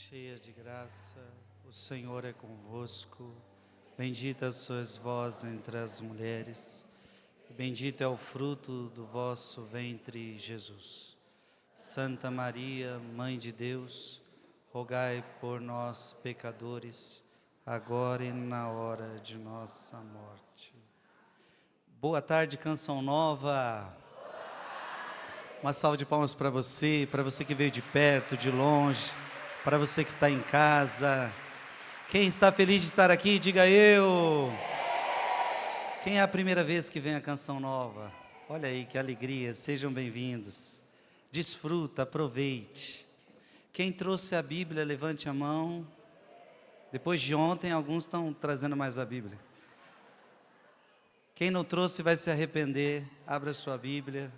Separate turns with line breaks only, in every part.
cheia de graça, o Senhor é convosco. Bendita sois vós entre as mulheres, e bendito é o fruto do vosso ventre, Jesus. Santa Maria, Mãe de Deus, rogai por nós, pecadores, agora e na hora de nossa morte. Boa tarde, Canção Nova. Uma salva de palmas para você que veio de perto, de longe, para você que está em casa. Quem está feliz de estar aqui, diga eu. Quem é a primeira vez que vem a Canção Nova? Olha aí, que alegria, sejam bem-vindos. Desfruta, aproveite. Quem trouxe a Bíblia, levante a mão. Depois de ontem, alguns estão trazendo mais a Bíblia. Quem não trouxe vai se arrepender, abra sua Bíblia.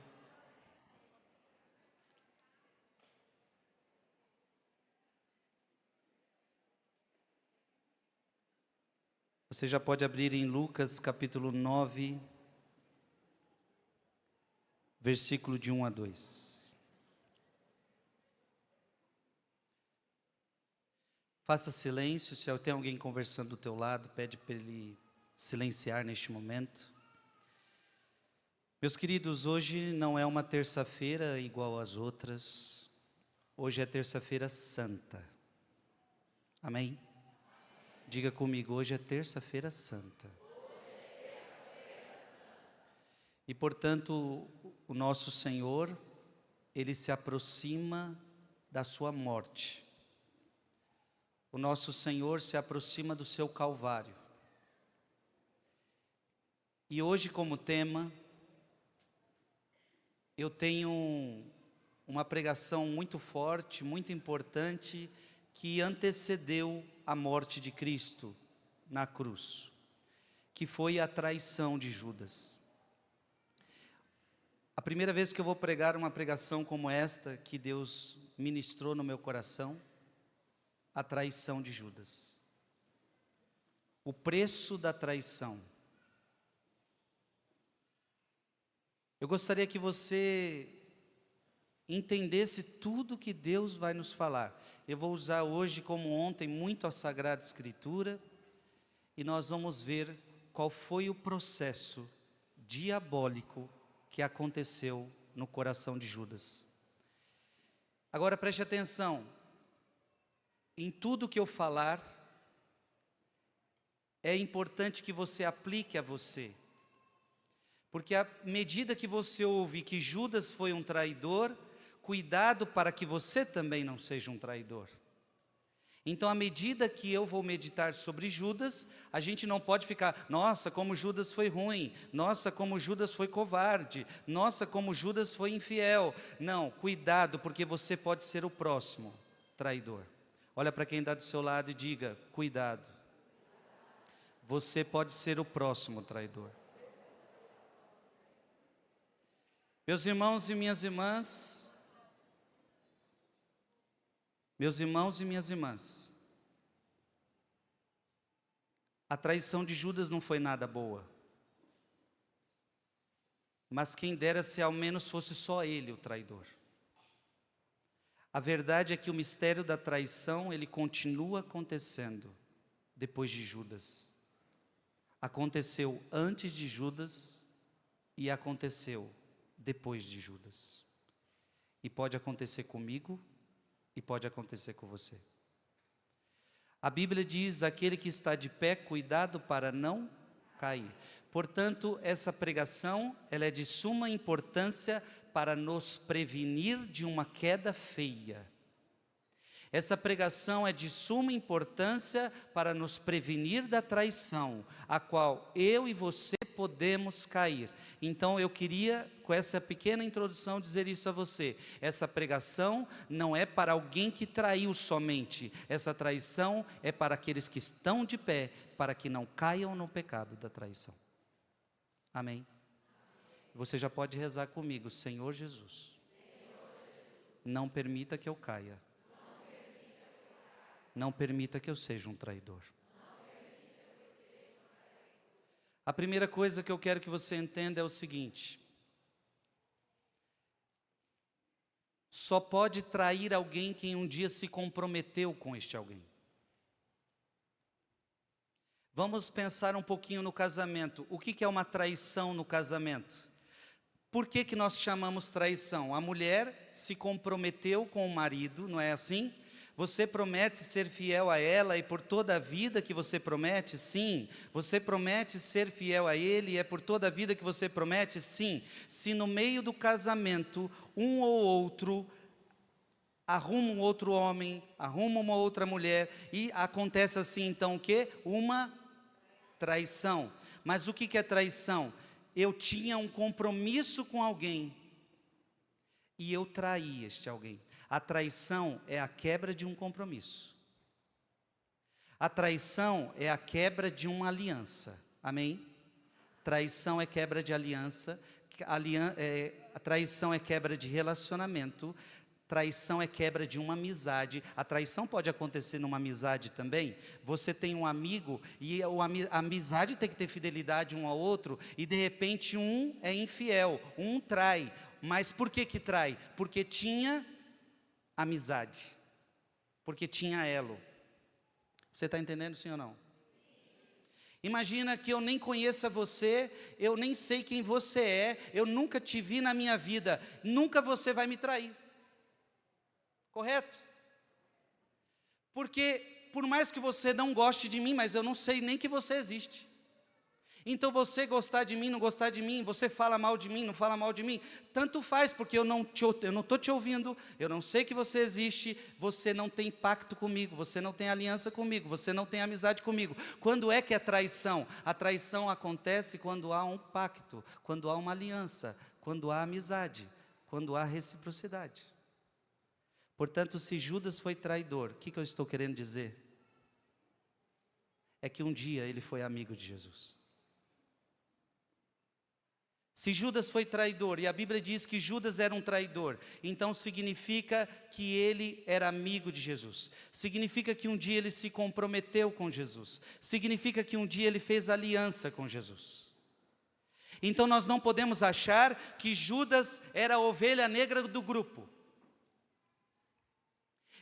Você já pode abrir em Lucas capítulo 9, versículo de 1 a 2. Faça silêncio, se tem alguém conversando do teu lado, pede para ele silenciar neste momento. Meus queridos, hoje não é uma terça-feira igual às outras, hoje é terça-feira santa. Amém? Diga comigo, hoje é terça-feira santa. E portanto, o nosso Senhor, Ele se aproxima da sua morte. O nosso Senhor se aproxima do seu Calvário. E hoje, como tema, eu tenho uma pregação muito forte, muito importante, que antecedeu a morte de Cristo na cruz, que foi a traição de Judas. A primeira vez que eu vou pregar uma pregação como esta, que Deus ministrou no meu coração, a traição de Judas. O preço da traição. Eu gostaria que você entendesse tudo que Deus vai nos falar. Eu vou usar hoje, como ontem, muito a Sagrada Escritura, e nós vamos ver qual foi o processo diabólico que aconteceu no coração de Judas. Agora preste atenção, em tudo que eu falar, é importante que você aplique a você, porque à medida que você ouve que Judas foi um traidor, cuidado para que você também não seja um traidor. Então, à medida que eu vou meditar sobre Judas, a gente não pode ficar, nossa, como Judas foi ruim, nossa, como Judas foi covarde, nossa, como Judas foi infiel. Não, cuidado, porque você pode ser o próximo traidor. Olha para quem está do seu lado e diga, cuidado. Você pode ser o próximo traidor. Meus irmãos e minhas irmãs, a traição de Judas não foi nada boa. Mas quem dera se ao menos fosse só ele o traidor. A verdade é que o mistério da traição, ele continua acontecendo depois de Judas. Aconteceu antes de Judas e aconteceu depois de Judas. E pode acontecer comigo e pode acontecer com você. A Bíblia diz, aquele que está de pé, cuidado para não cair. Portanto, essa pregação, ela é de suma importância para nos prevenir de uma queda feia. Essa pregação é de suma importância para nos prevenir da traição, a qual eu e você podemos cair. Então eu queria, com essa pequena introdução, dizer isso a você. Essa pregação não é para alguém que traiu somente. Essa traição é para aqueles que estão de pé, para que não caiam no pecado da traição. Amém? Você já pode rezar comigo, Senhor Jesus, não permita que eu caia. Não permita que eu seja um traidor. A primeira coisa que eu quero que você entenda é o seguinte: só pode trair alguém quem um dia se comprometeu com este alguém. Vamos pensar um pouquinho no casamento. O que é uma traição no casamento? Por que nós chamamos traição? A mulher se comprometeu com o marido, não é assim? Você promete ser fiel a ela e por toda a vida que você promete? Sim. Você promete ser fiel a ele e é por toda a vida que você promete? Sim. Se no meio do casamento um ou outro arruma um outro homem, arruma uma outra mulher e acontece assim, então o quê? Uma traição. Mas o que é traição? Eu tinha um compromisso com alguém e eu traí este alguém. A traição é a quebra de um compromisso. A traição é a quebra de uma aliança. Amém? Traição é quebra de aliança. A traição é quebra de relacionamento. Traição é quebra de uma amizade. A traição pode acontecer numa amizade também. Você tem um amigo e a amizade tem que ter fidelidade um ao outro e de repente um é infiel, um trai. Mas por que trai? Porque tinha amizade, porque tinha elo. Você está entendendo, sim ou não? Imagina que eu nem conheça você, eu nem sei quem você é, eu nunca te vi na minha vida, nunca você vai me trair. Correto? Porque por mais que você não goste de mim, mas eu não sei nem que você existe. Então você gostar de mim, não gostar de mim, você fala mal de mim, não fala mal de mim, tanto faz, porque eu não estou te ouvindo, eu não sei que você existe, você não tem pacto comigo, você não tem aliança comigo, você não tem amizade comigo. Quando é que é traição? A traição acontece quando há um pacto, quando há uma aliança, quando há amizade, quando há reciprocidade. Portanto, se Judas foi traidor, o que eu estou querendo dizer? É que um dia ele foi amigo de Jesus. Se Judas foi traidor, e a Bíblia diz que Judas era um traidor, então significa que ele era amigo de Jesus. Significa que um dia ele se comprometeu com Jesus. Significa que um dia ele fez aliança com Jesus. Então nós não podemos achar que Judas era a ovelha negra do grupo.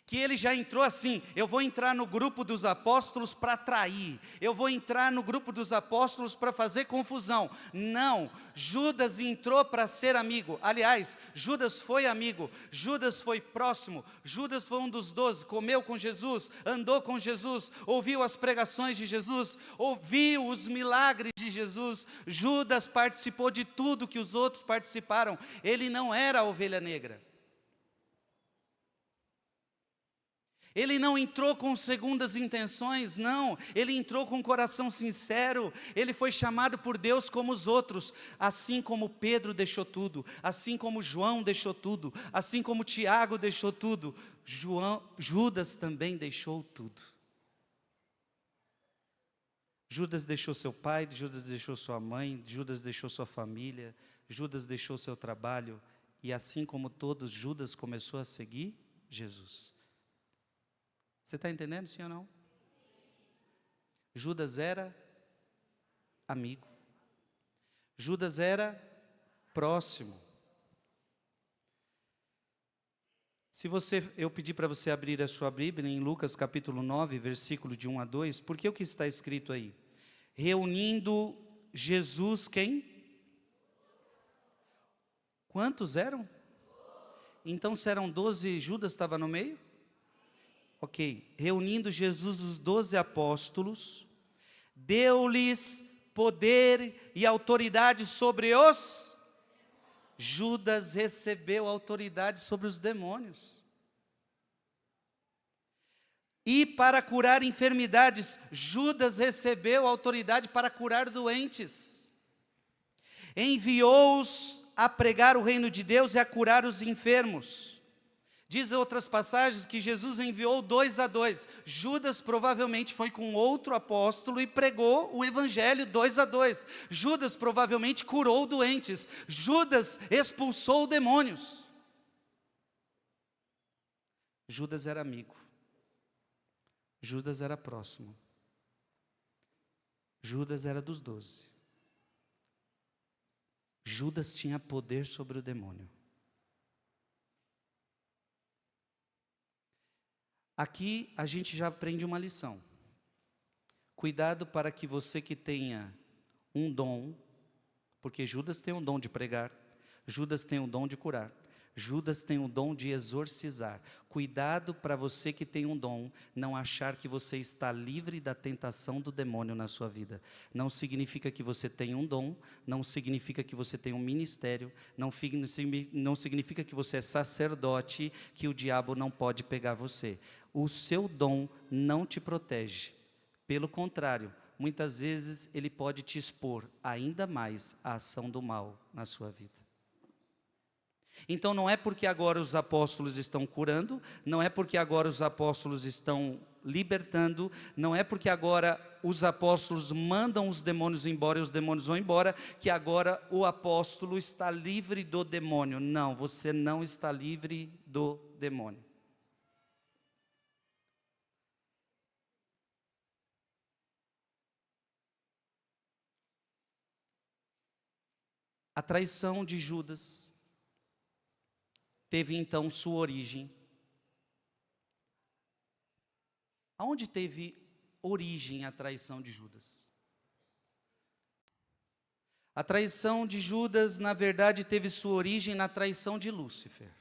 Que ele já entrou assim, eu vou entrar no grupo dos apóstolos para trair, eu vou entrar no grupo dos apóstolos para fazer confusão. Não, Judas entrou para ser amigo. Aliás, Judas foi amigo, Judas foi próximo, Judas foi um dos 12, comeu com Jesus, andou com Jesus, ouviu as pregações de Jesus, ouviu os milagres de Jesus. Judas participou de tudo que os outros participaram, ele não era a ovelha negra. Ele não entrou com segundas intenções, não. Ele entrou com um coração sincero. Ele foi chamado por Deus como os outros. Assim como Pedro deixou tudo. Assim como João deixou tudo. Assim como Tiago deixou tudo. Judas também deixou tudo. Judas deixou seu pai, Judas deixou sua mãe, Judas deixou sua família, Judas deixou seu trabalho. E assim como todos, Judas começou a seguir Jesus. Você está entendendo, sim ou não? Judas era amigo. Judas era próximo. Eu pedi para você abrir a sua Bíblia em Lucas capítulo 9, versículo de 1 a 2, porque o que está escrito aí? Reunindo Jesus, quem? Quantos eram? Então, se eram 12, Judas estava no meio? Ok, reunindo Jesus os 12 apóstolos, deu-lhes poder e autoridade sobre os... Judas recebeu autoridade sobre os demônios. E para curar enfermidades, Judas recebeu autoridade para curar doentes. Enviou-os a pregar o reino de Deus e a curar os enfermos. Diz em outras passagens que Jesus enviou 2 a 2. Judas provavelmente foi com outro apóstolo e pregou o evangelho 2 a 2. Judas provavelmente curou doentes. Judas expulsou demônios. Judas era amigo. Judas era próximo. Judas era dos 12. Judas tinha poder sobre o demônio. Aqui a gente já aprende uma lição. Cuidado para que você que tenha um dom, porque Judas tem o dom de pregar, Judas tem o dom de curar, Judas tem o dom de exorcizar. Cuidado para você que tem um dom, não achar que você está livre da tentação do demônio na sua vida. Não significa que você tem um dom, não significa que você tem um ministério, não significa que você é sacerdote, que o diabo não pode pegar você. O seu dom não te protege. Pelo contrário, muitas vezes ele pode te expor ainda mais à ação do mal na sua vida. Então não é porque agora os apóstolos estão curando, não é porque agora os apóstolos estão libertando, não é porque agora os apóstolos mandam os demônios embora e os demônios vão embora, que agora o apóstolo está livre do demônio. Não, você não está livre do demônio. A traição de Judas teve então sua origem. Aonde teve origem a traição de Judas? A traição de Judas, na verdade, teve sua origem na traição de Lúcifer.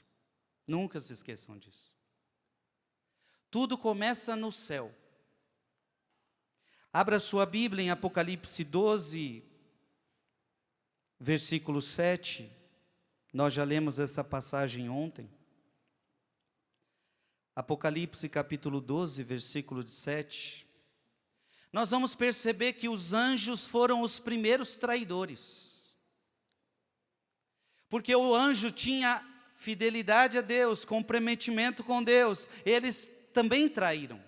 Nunca se esqueçam disso. Tudo começa no céu. Abra sua Bíblia em Apocalipse 12, versículo 7. Nós já lemos essa passagem ontem. Apocalipse capítulo 12, versículo 7. Nós vamos perceber que os anjos foram os primeiros traidores. Porque o anjo tinha fidelidade a Deus, comprometimento com Deus. Eles também traíram.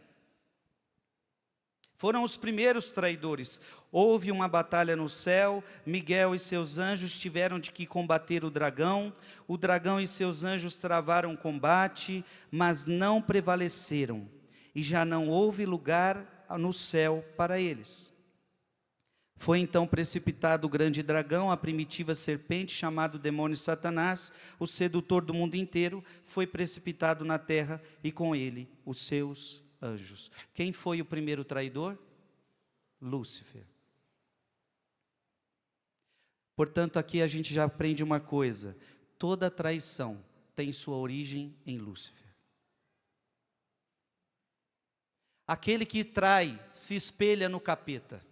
Foram os primeiros traidores. Houve uma batalha no céu, Miguel e seus anjos tiveram de que combater o dragão e seus anjos travaram o combate, mas não prevaleceram, e já não houve lugar no céu para eles. Foi então precipitado o grande dragão, a primitiva serpente, chamado demônio Satanás, o sedutor do mundo inteiro, foi precipitado na terra, e com ele os seus anjos. Quem foi o primeiro traidor? Lúcifer. Portanto, aqui a gente já aprende uma coisa: toda traição tem sua origem em Lúcifer. Aquele que trai se espelha no capeta.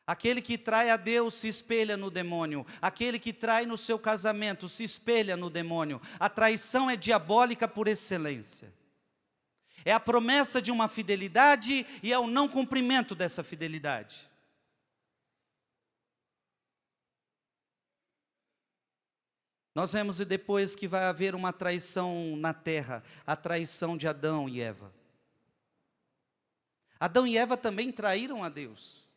Aquele que trai a Deus se espelha no demônio. Aquele que trai no seu casamento se espelha no demônio. A traição é diabólica por excelência. É a promessa de uma fidelidade e é o não cumprimento dessa fidelidade. Nós vemos depois que vai haver uma traição na terra, a traição de Adão e Eva. Adão e Eva também traíram a Deus.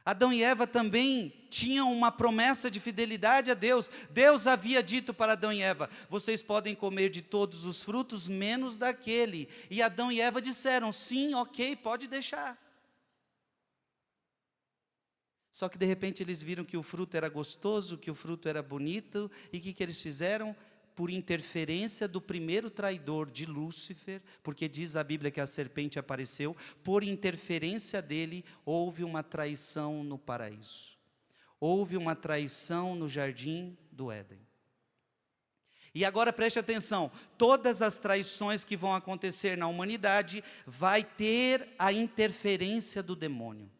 Adão e Eva também tinham uma promessa de fidelidade a Deus. Deus havia dito para Adão e Eva: vocês podem comer de todos os frutos, menos daquele. E Adão e Eva disseram: sim, ok, pode deixar. Só que de repente eles viram que o fruto era gostoso, que o fruto era bonito, e o que eles fizeram? Por interferência do primeiro traidor de Lúcifer, porque diz a Bíblia que a serpente apareceu, por interferência dele, houve uma traição no paraíso. Houve uma traição no jardim do Éden. E agora preste atenção, todas as traições que vão acontecer na humanidade, vai ter a interferência do demônio.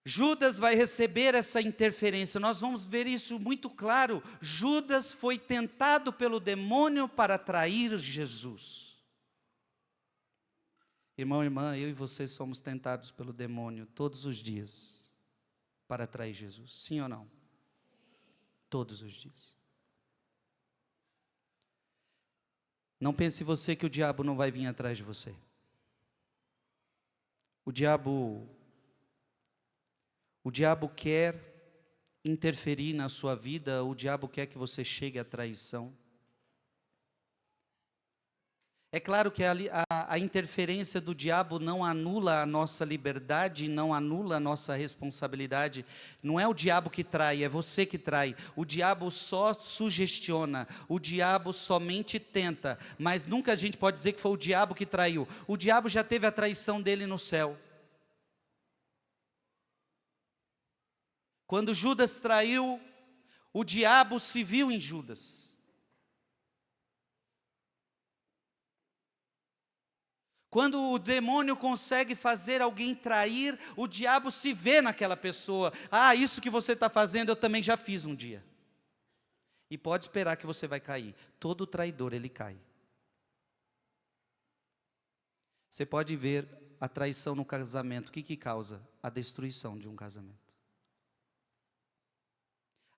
Judas vai receber essa interferência, nós vamos ver isso muito claro. Judas foi tentado pelo demônio para trair Jesus. Irmão, irmã, eu e você somos tentados pelo demônio todos os dias para trair Jesus, sim ou não? Todos os dias. Não pense você que o diabo não vai vir atrás de você. O diabo quer interferir na sua vida, o diabo quer que você chegue à traição. É claro que a interferência do diabo não anula a nossa liberdade, não anula a nossa responsabilidade. Não é o diabo que trai, é você que trai. O diabo só sugestiona, o diabo somente tenta, mas nunca a gente pode dizer que foi o diabo que traiu. O diabo já teve a traição dele no céu. Quando Judas traiu, o diabo se viu em Judas. Quando o demônio consegue fazer alguém trair, o diabo se vê naquela pessoa. Ah, isso que você está fazendo eu também já fiz um dia. E pode esperar que você vai cair. Todo traidor ele cai. Você pode ver a traição no casamento. O que causa? A destruição de um casamento.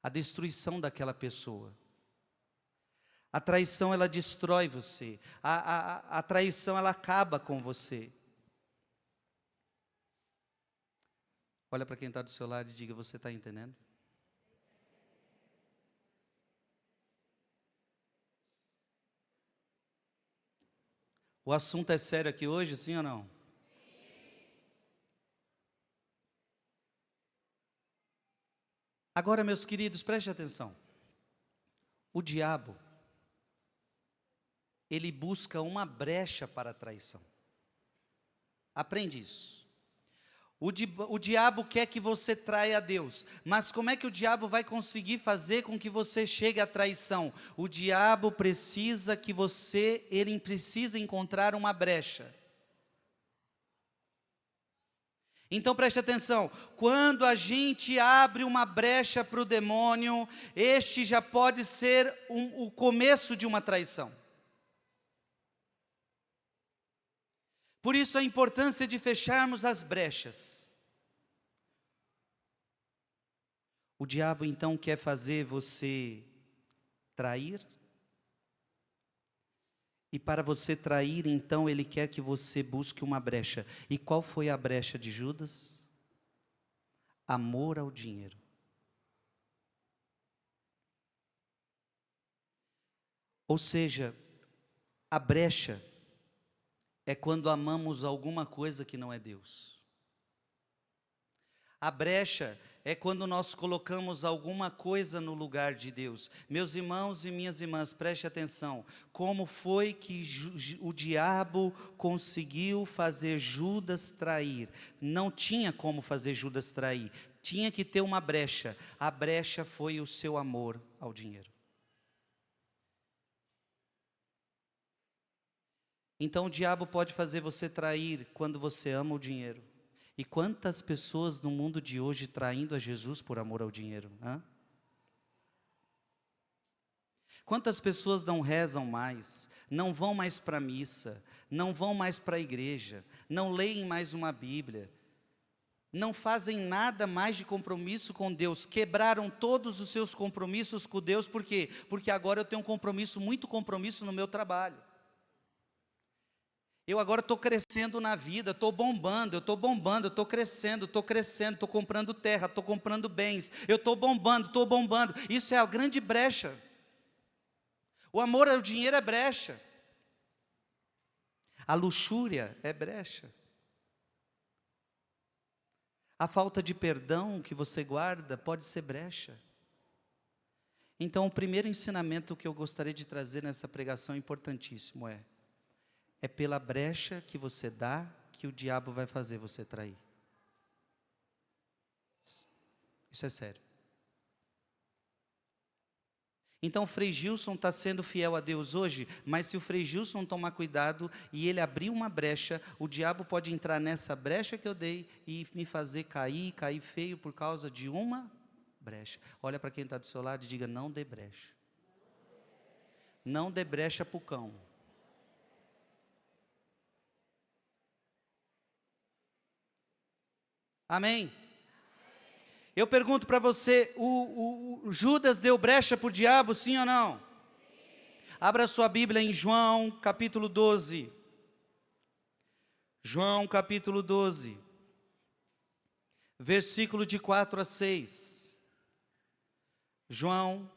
A destruição daquela pessoa. A traição, ela destrói você. A traição, ela acaba com você. Olha para quem está do seu lado e diga, você está entendendo? O assunto é sério aqui hoje, sim ou não? Agora, meus queridos, preste atenção. O diabo, ele busca uma brecha para a traição. Aprende isso. O diabo quer que você traia a Deus, mas como é que o diabo vai conseguir fazer com que você chegue à traição? O diabo precisa ele precisa encontrar uma brecha. Então preste atenção, quando a gente abre uma brecha para o demônio, este já pode ser o começo de uma traição. Por isso a importância de fecharmos as brechas. O diabo então quer fazer você trair. E para você trair, então, ele quer que você busque uma brecha. E qual foi a brecha de Judas? Amor ao dinheiro. Ou seja, a brecha é quando amamos alguma coisa que não é Deus. A brecha é quando nós colocamos alguma coisa no lugar de Deus. Meus irmãos e minhas irmãs, preste atenção. Como foi que o diabo conseguiu fazer Judas trair? Não tinha como fazer Judas trair. Tinha que ter uma brecha. A brecha foi o seu amor ao dinheiro. Então o diabo pode fazer você trair quando você ama o dinheiro. E quantas pessoas no mundo de hoje traindo a Jesus por amor ao dinheiro? Hã? Quantas pessoas não rezam mais, não vão mais para a missa, não vão mais para a igreja, não leem mais uma Bíblia, não fazem nada mais de compromisso com Deus, quebraram todos os seus compromissos com Deus, por quê? Porque agora eu tenho muito compromisso no meu trabalho. Eu agora estou crescendo na vida, estou bombando, eu estou crescendo, estou comprando terra, estou comprando bens, eu estou bombando. Isso é a grande brecha. O amor ao dinheiro é brecha. A luxúria é brecha. A falta de perdão que você guarda pode ser brecha. Então, o primeiro ensinamento que eu gostaria de trazer nessa pregação importantíssimo é pela brecha que você dá que o diabo vai fazer você trair. Isso é sério. Então o Frei Gilson está sendo fiel a Deus hoje, mas se o Frei Gilson tomar cuidado e ele abrir uma brecha, o diabo pode entrar nessa brecha que eu dei e me fazer cair feio por causa de uma brecha. Olha para quem está do seu lado e diga, não dê brecha. Não dê brecha para o cão. Amém? Eu pergunto para você, o Judas deu brecha para o diabo, sim ou não? Abra sua Bíblia em João capítulo 12. João capítulo 12. Versículo de 4 a 6. João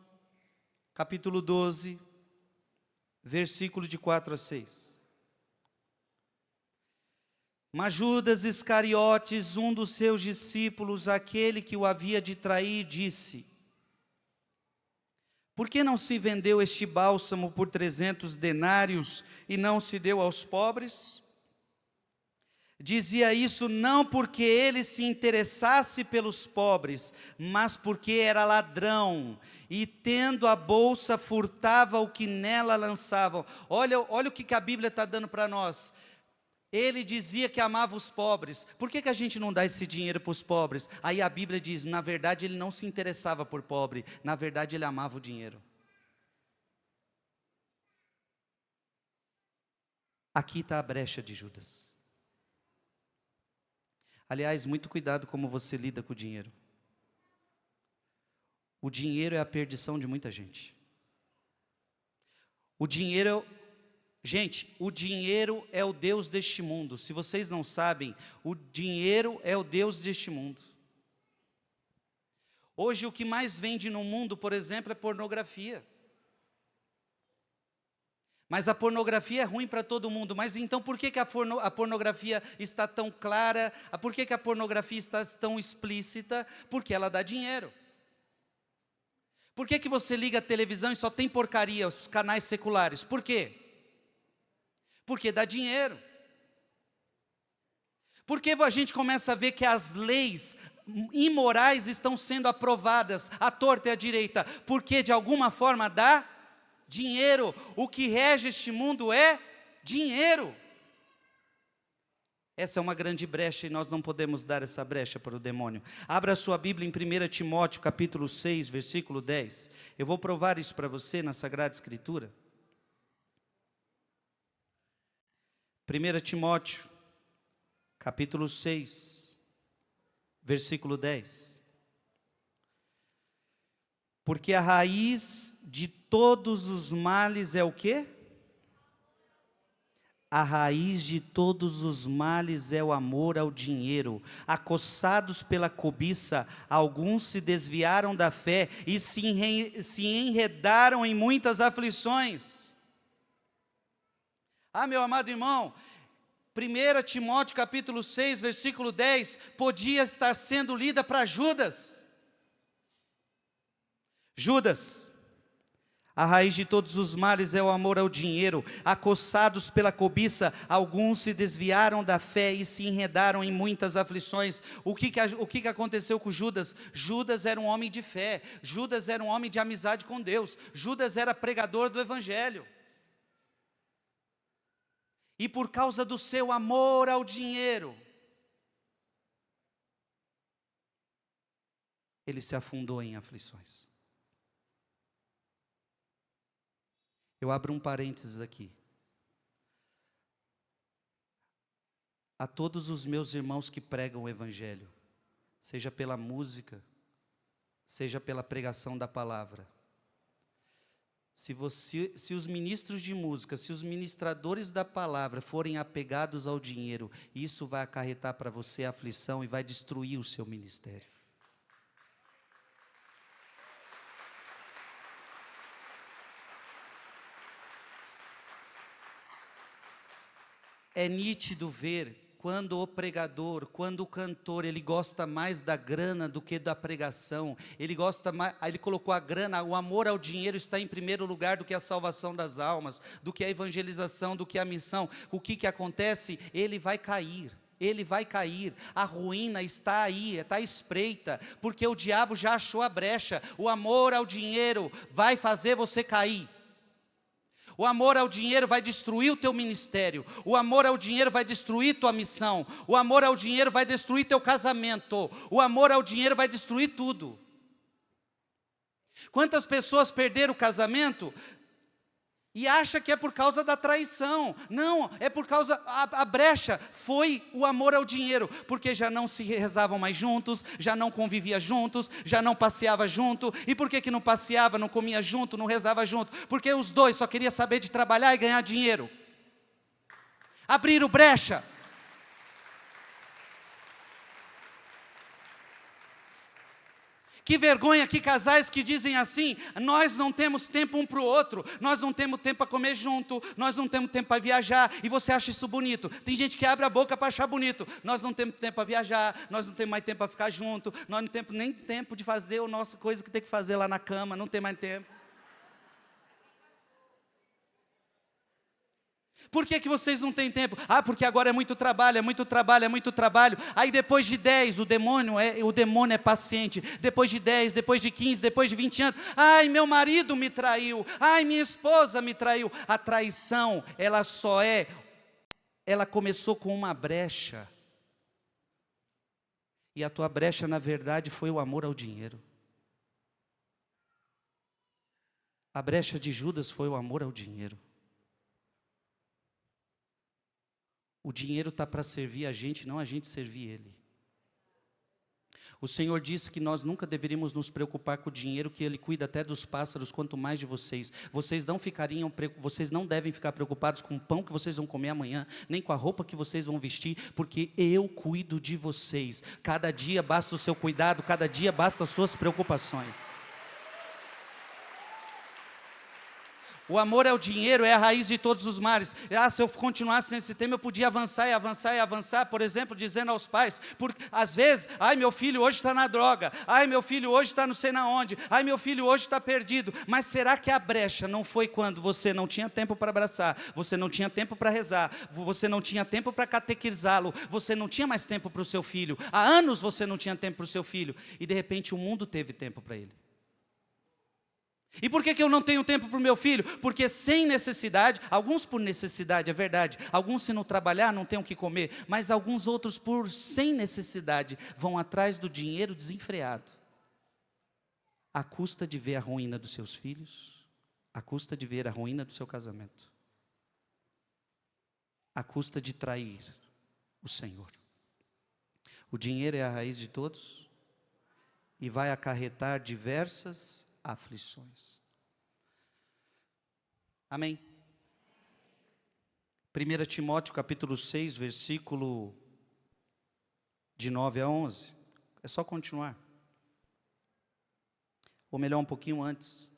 capítulo 12, versículo de 4 a 6. Mas Judas Iscariotes, um dos seus discípulos, aquele que o havia de trair, disse: por que não se vendeu este bálsamo por 300 denários e não se deu aos pobres? Dizia isso não porque ele se interessasse pelos pobres, mas porque era ladrão, e tendo a bolsa, furtava o que nela lançavam. Olha o que a Bíblia está dando para nós. Ele dizia que amava os pobres. Por que a gente não dá esse dinheiro para os pobres? Aí a Bíblia diz, na verdade ele não se interessava por pobre, na verdade ele amava o dinheiro. Aqui está a brecha de Judas. Aliás, muito cuidado como você lida com o dinheiro. O dinheiro é a perdição de muita gente. Gente, o dinheiro é o Deus deste mundo. Se vocês não sabem, o dinheiro é o Deus deste mundo. Hoje o que mais vende no mundo, por exemplo, é pornografia. Mas a pornografia é ruim para todo mundo. Mas então por que a pornografia está tão clara? Por que a pornografia está tão explícita? Porque ela dá dinheiro. Por que você liga a televisão e só tem porcaria, os canais seculares? Por quê? Porque dá dinheiro. Por que a gente começa a ver que as leis imorais estão sendo aprovadas à torta e à direita? Porque de alguma forma dá dinheiro. O que rege este mundo é dinheiro. Essa é uma grande brecha e nós não podemos dar essa brecha para o demônio. Abra a sua Bíblia em 1 Timóteo capítulo 6, versículo 10. Eu vou provar isso para você na Sagrada Escritura. 1 Timóteo capítulo 6, versículo 10. Porque a raiz de todos os males é o quê? A raiz de todos os males é o amor ao dinheiro. Acossados pela cobiça, alguns se desviaram da fé e se enredaram em muitas aflições. Meu amado irmão, 1 Timóteo capítulo 6, versículo 10, podia estar sendo lida para Judas. Judas, a raiz de todos os males é o amor ao dinheiro. Acossados pela cobiça, alguns se desviaram da fé e se enredaram em muitas aflições. O que aconteceu com Judas? Judas era um homem de fé. Judas era um homem de amizade com Deus. Judas era pregador do Evangelho. E por causa do seu amor ao dinheiro, ele se afundou em aflições. Eu abro um parênteses aqui. A todos os meus irmãos que pregam o Evangelho, seja pela música, seja pela pregação da palavra, se os ministros de música, se os ministradores da palavra forem apegados ao dinheiro, isso vai acarretar para você aflição e vai destruir o seu ministério. É nítido ver quando o pregador, quando o cantor, ele gosta mais da grana do que da pregação. Ele gosta mais, ele colocou a grana, o amor ao dinheiro está em primeiro lugar do que a salvação das almas, do que a evangelização, do que a missão. O que acontece? Ele vai cair. Ele vai cair, a ruína está aí, está à espreita, porque o diabo já achou a brecha. O amor ao dinheiro vai fazer você cair. O amor ao dinheiro vai destruir o teu ministério. O amor ao dinheiro vai destruir tua missão. O amor ao dinheiro vai destruir teu casamento. O amor ao dinheiro vai destruir tudo. Quantas pessoas perderam o casamento e acham que é por causa da traição? Não, é por causa, a brecha foi o amor ao dinheiro, porque já não se rezavam mais juntos, já não conviviam juntos, já não passeava junto. E por que não passeava, não comia junto, não rezava junto? Porque os dois só queriam saber de trabalhar e ganhar dinheiro. Abriram brecha. Que vergonha que casais que dizem assim: nós não temos tempo um para o outro, nós não temos tempo para comer junto, nós não temos tempo para viajar, e você acha isso bonito. Tem gente que abre a boca para achar bonito. Nós não temos tempo para viajar, nós não temos mais tempo para ficar junto, nós não temos nem tempo de fazer a nossa coisa que tem que fazer lá na cama, não tem mais tempo. Por que vocês não têm tempo? Ah, porque agora é muito trabalho, é muito trabalho, é muito trabalho. Aí depois de 10, o demônio é paciente. Depois de 10, depois de 15, depois de 20 anos. Ai, meu marido me traiu. Ai, minha esposa me traiu. A traição, ela começou com uma brecha. E a tua brecha, na verdade, foi o amor ao dinheiro. A brecha de Judas foi o amor ao dinheiro. O dinheiro está para servir a gente, não a gente servir ele. O Senhor disse que nós nunca deveríamos nos preocupar com o dinheiro, que Ele cuida até dos pássaros, quanto mais de vocês. Vocês não devem ficar preocupados com o pão que vocês vão comer amanhã, nem com a roupa que vocês vão vestir, porque eu cuido de vocês. Cada dia basta o seu cuidado, cada dia basta as suas preocupações. O amor ao dinheiro é a raiz de todos os males. Se eu continuasse nesse tema, eu podia avançar e avançar e avançar, por exemplo, dizendo aos pais, porque às vezes, ai, meu filho hoje está na droga, ai, meu filho hoje está não sei na onde, ai, meu filho hoje está perdido. Mas será que a brecha não foi quando você não tinha tempo para abraçar, você não tinha tempo para rezar, você não tinha tempo para catequizá-lo, você não tinha mais tempo para o seu filho, há anos você não tinha tempo para o seu filho, e de repente o mundo teve tempo para ele? E por que eu não tenho tempo para o meu filho? Porque sem necessidade, alguns por necessidade, é verdade, alguns se não trabalhar não têm o que comer, mas alguns outros sem necessidade vão atrás do dinheiro desenfreado, à custa de ver a ruína dos seus filhos, à custa de ver a ruína do seu casamento, à custa de trair o Senhor. O dinheiro é a raiz de todos e vai acarretar diversas aflições. Amém. 1 Timóteo capítulo 6, versículo de 9 a 11. É só continuar. Ou melhor, um pouquinho antes.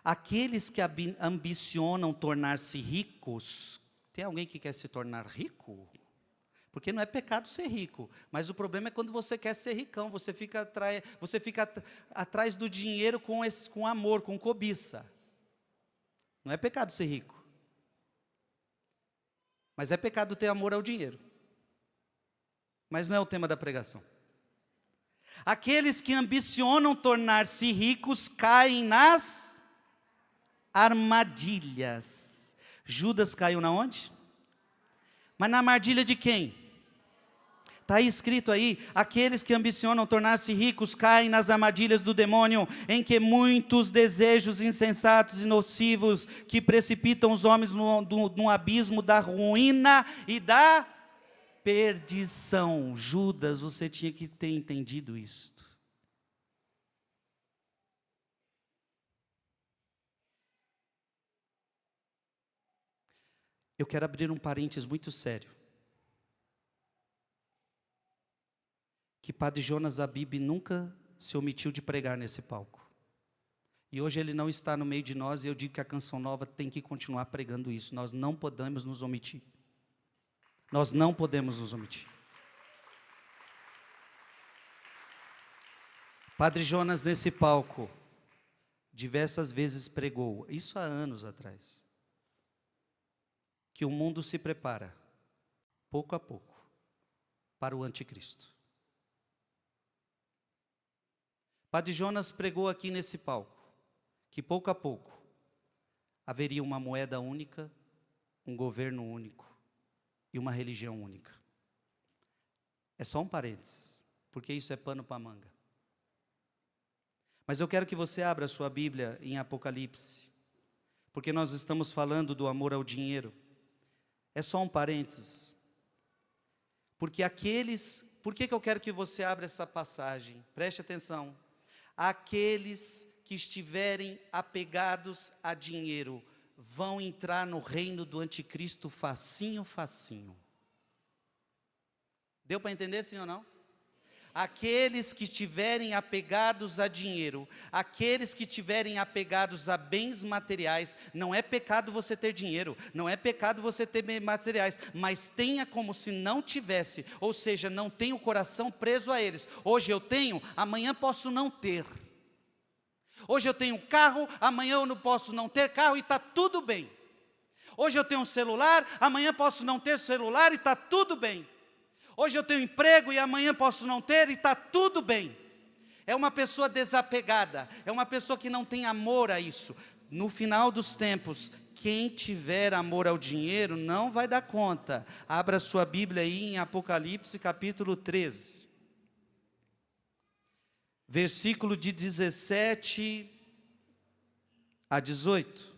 Aqueles que ambicionam tornar-se ricos. Tem alguém que quer se tornar rico? Porque não é pecado ser rico, mas o problema é quando você quer ser ricão, você fica atrás do dinheiro com amor, com cobiça. Não é pecado ser rico, mas é pecado ter amor ao dinheiro. Mas não é o tema da pregação. Aqueles que ambicionam tornar-se ricos caem nas armadilhas. Judas caiu na onde? Mas na armadilha de quem? Está aí escrito aí, aqueles que ambicionam tornar-se ricos caem nas armadilhas do demônio, em que muitos desejos insensatos e nocivos que precipitam os homens no abismo da ruína e da perdição. Judas, você tinha que ter entendido isto. Eu quero abrir um parênteses muito sério. Que Padre Jonas Abib nunca se omitiu de pregar nesse palco. E hoje ele não está no meio de nós, e eu digo que a Canção Nova tem que continuar pregando isso. Nós não podemos nos omitir. Nós não podemos nos omitir. Padre Jonas nesse palco, diversas vezes pregou, isso há anos atrás, que o mundo se prepara, pouco a pouco, para o anticristo. Padre Jonas pregou aqui nesse palco, que pouco a pouco haveria uma moeda única, um governo único e uma religião única. É só um parênteses, porque isso é pano para manga. Mas eu quero que você abra a sua Bíblia em Apocalipse, porque nós estamos falando do amor ao dinheiro. É só um parênteses. Por que eu quero que você abra essa passagem? Preste atenção. Aqueles que estiverem apegados a dinheiro vão entrar no reino do anticristo facinho, facinho. Deu para entender, sim ou não? Aqueles que estiverem apegados a dinheiro, aqueles que estiverem apegados a bens materiais, não é pecado você ter dinheiro, não é pecado você ter bens materiais, mas tenha como se não tivesse, ou seja, não tenha o coração preso a eles. Hoje eu tenho, amanhã posso não ter. Hoje eu tenho carro, amanhã eu não posso não ter carro e está tudo bem. Hoje eu tenho um celular, amanhã posso não ter celular e está tudo bem. Hoje eu tenho emprego e amanhã posso não ter e está tudo bem. É uma pessoa desapegada, é uma pessoa que não tem amor a isso. No final dos tempos, quem tiver amor ao dinheiro não vai dar conta. Abra sua Bíblia aí em Apocalipse capítulo 13. Versículo de 17 a 18.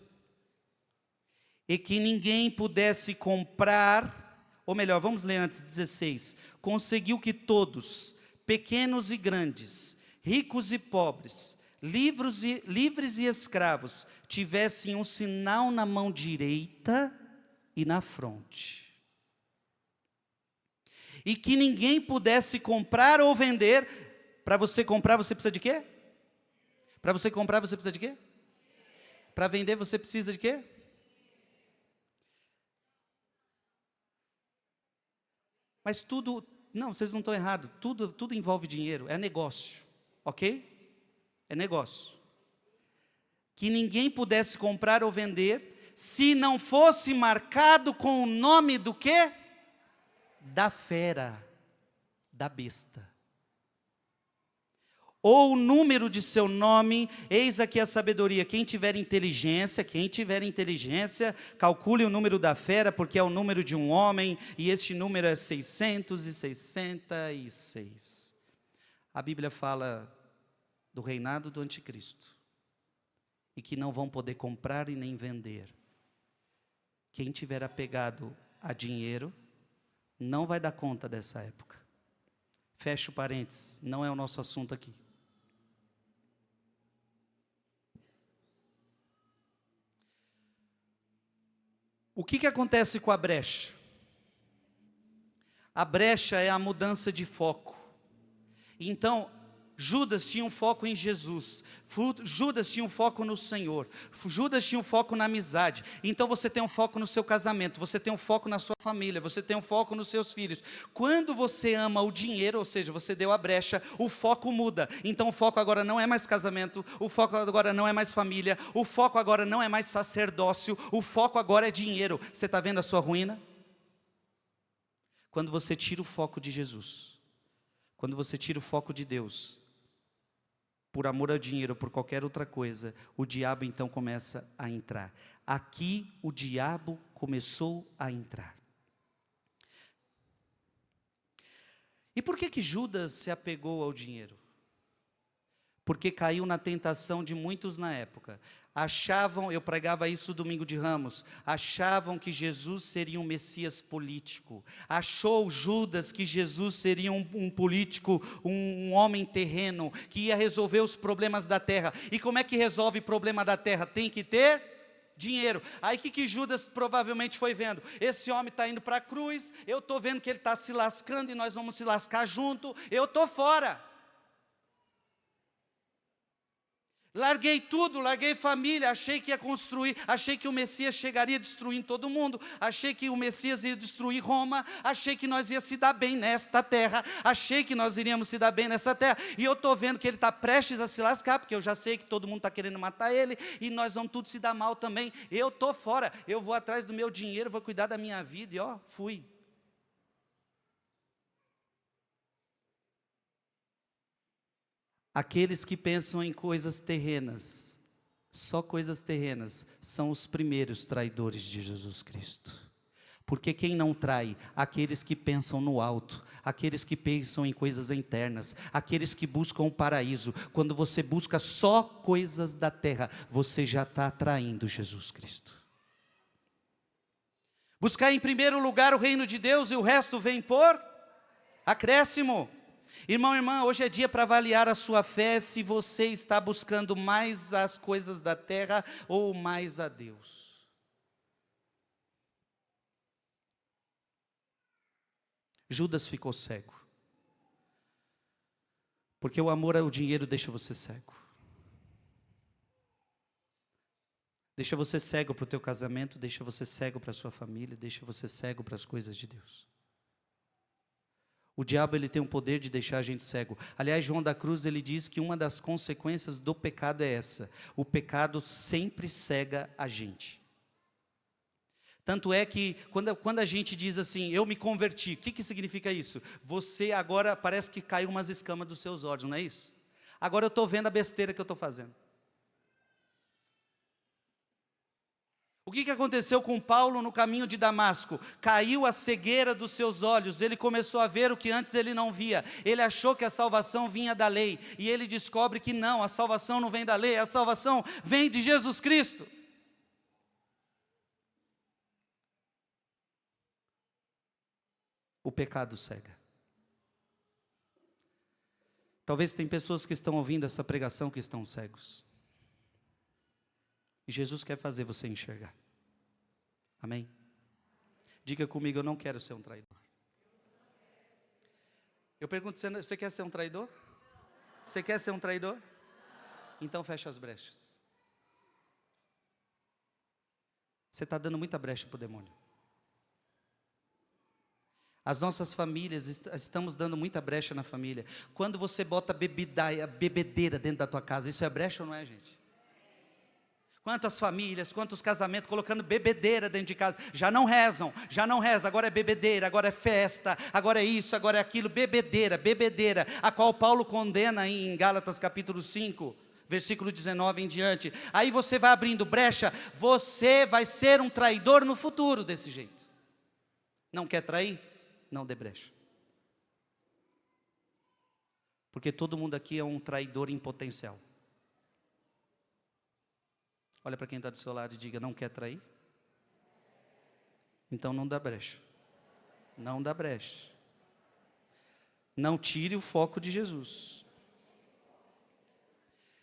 E que ninguém pudesse comprar, ou melhor, vamos ler antes, 16. Conseguiu que todos, pequenos e grandes, ricos e pobres, livres e escravos, tivessem um sinal na mão direita e na fronte. E que ninguém pudesse comprar ou vender. Para você comprar, você precisa de quê? Para você comprar, você precisa de quê? Para vender, você precisa de quê? Mas tudo, não, vocês não estão errados, tudo envolve dinheiro, é negócio, ok? É negócio. Que ninguém pudesse comprar ou vender, se não fosse marcado com o nome do quê? Da fera, da besta. Ou o número de seu nome, eis aqui a sabedoria. Quem tiver inteligência, calcule o número da fera, porque é o número de um homem, e este número é 666. A Bíblia fala do reinado do anticristo, e que não vão poder comprar e nem vender. Quem tiver apegado a dinheiro, não vai dar conta dessa época. Fecha o parênteses, não é o nosso assunto aqui. O que acontece com a brecha? A brecha é a mudança de foco. Então, Judas tinha um foco em Jesus, Judas tinha um foco no Senhor, Judas tinha um foco na amizade. Então você tem um foco no seu casamento, você tem um foco na sua família, você tem um foco nos seus filhos. Quando você ama o dinheiro, ou seja, você deu a brecha, o foco muda. Então o foco agora não é mais casamento, o foco agora não é mais família, o foco agora não é mais sacerdócio, o foco agora é dinheiro. Você está vendo a sua ruína? Quando você tira o foco de Jesus, quando você tira o foco de Deus, por amor ao dinheiro, por qualquer outra coisa, o diabo então começa a entrar. Aqui o diabo começou a entrar. E por que Judas se apegou ao dinheiro? Porque caiu na tentação de muitos na época. Achavam, eu pregava isso domingo de Ramos, achavam que Jesus seria um Messias político. Achou Judas que Jesus seria um político, um homem terreno, que ia resolver os problemas da terra. E como é que resolve o problema da terra? Tem que ter dinheiro. Aí que Judas provavelmente foi vendo? Esse homem está indo para a cruz, eu estou vendo que ele está se lascando e nós vamos se lascar junto, eu estou fora. Larguei tudo, larguei família, achei que ia construir, achei que o Messias chegaria destruindo todo mundo, achei que o Messias ia destruir Roma, achei que nós íamos se dar bem nesta terra, achei que nós iríamos se dar bem nessa terra, e eu estou vendo que ele está prestes a se lascar, porque eu já sei que todo mundo está querendo matar ele, e nós vamos tudo se dar mal também. Eu estou fora, eu vou atrás do meu dinheiro, vou cuidar da minha vida, e fui. Aqueles que pensam em coisas terrenas, só coisas terrenas, são os primeiros traidores de Jesus Cristo. Porque quem não trai? Aqueles que pensam no alto, aqueles que pensam em coisas internas, aqueles que buscam o paraíso. Quando você busca só coisas da terra, você já está traindo Jesus Cristo. Buscar em primeiro lugar o reino de Deus e o resto vem por acréscimo. Irmão, irmã, hoje é dia para avaliar a sua fé, se você está buscando mais as coisas da terra ou mais a Deus. Judas ficou cego. Porque o amor ao dinheiro deixa você cego. Deixa você cego para o teu casamento, deixa você cego para a sua família, deixa você cego para as coisas de Deus. O diabo, ele tem o poder de deixar a gente cego. Aliás, João da Cruz, ele diz que uma das consequências do pecado é essa: o pecado sempre cega a gente. Tanto é que quando a gente diz assim, eu me converti, o que significa isso? Você agora parece que caiu umas escamas dos seus olhos, não é isso? Agora eu estou vendo a besteira que eu estou fazendo. O que aconteceu com Paulo no caminho de Damasco? Caiu a cegueira dos seus olhos, ele começou a ver o que antes ele não via. Ele achou que a salvação vinha da lei, e ele descobre que não, a salvação não vem da lei, a salvação vem de Jesus Cristo. O pecado cega. Talvez tem pessoas que estão ouvindo essa pregação que estão cegos. E Jesus quer fazer você enxergar. Amém? Diga comigo, eu não quero ser um traidor. Eu pergunto, você quer ser um traidor? Você quer ser um traidor? Então fecha as brechas. Você está dando muita brecha para o demônio. As nossas famílias, estamos dando muita brecha na família. Quando você bota bebedeira dentro da tua casa, isso é brecha ou não é, gente? Quantas famílias, quantos casamentos colocando bebedeira dentro de casa, já não rezam, agora é bebedeira, agora é festa, agora é isso, agora é aquilo, bebedeira, a qual Paulo condena em Gálatas capítulo 5, versículo 19 em diante. Aí você vai abrindo brecha, você vai ser um traidor no futuro desse jeito. Não quer trair? Não dê brecha. Porque todo mundo aqui é um traidor em potencial. Olha para quem está do seu lado e diga, não quer trair? Então não dá brecha. Não dá brecha. Não tire o foco de Jesus.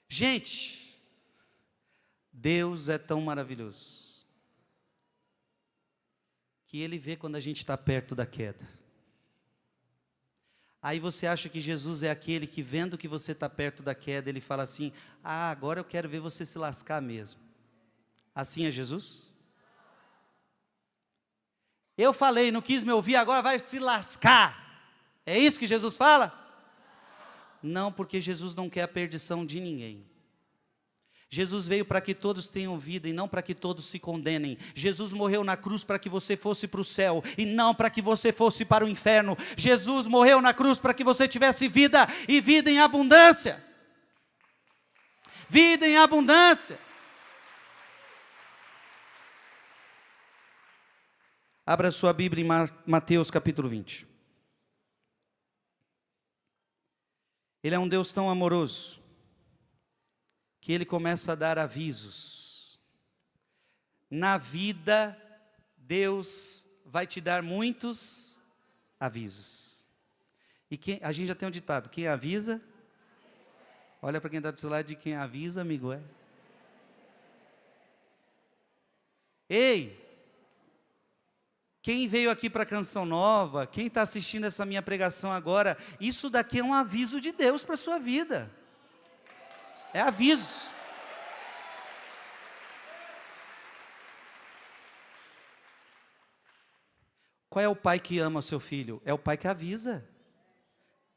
Gente, Deus é tão maravilhoso, que Ele vê quando a gente está perto da queda. Aí você acha que Jesus é aquele que, vendo que você está perto da queda, Ele fala assim, agora eu quero ver você se lascar mesmo. Assim é Jesus? Eu falei, não quis me ouvir, agora vai se lascar. É isso que Jesus fala? Não, porque Jesus não quer a perdição de ninguém. Jesus veio para que todos tenham vida e não para que todos se condenem. Jesus morreu na cruz para que você fosse para o céu e não para que você fosse para o inferno. Jesus morreu na cruz para que você tivesse vida e vida em abundância. Vida em abundância. Abra sua Bíblia em Mateus capítulo 20. Ele é um Deus tão amoroso, que Ele começa a dar avisos. Na vida, Deus vai te dar muitos avisos. E a gente já tem um ditado, quem avisa, olha para quem está do seu lado, de quem avisa, amigo é. Ei! Quem veio aqui para a Canção Nova, quem está assistindo essa minha pregação agora, isso daqui é um aviso de Deus para a sua vida. É aviso. Qual é o pai que ama o seu filho? É o pai que avisa.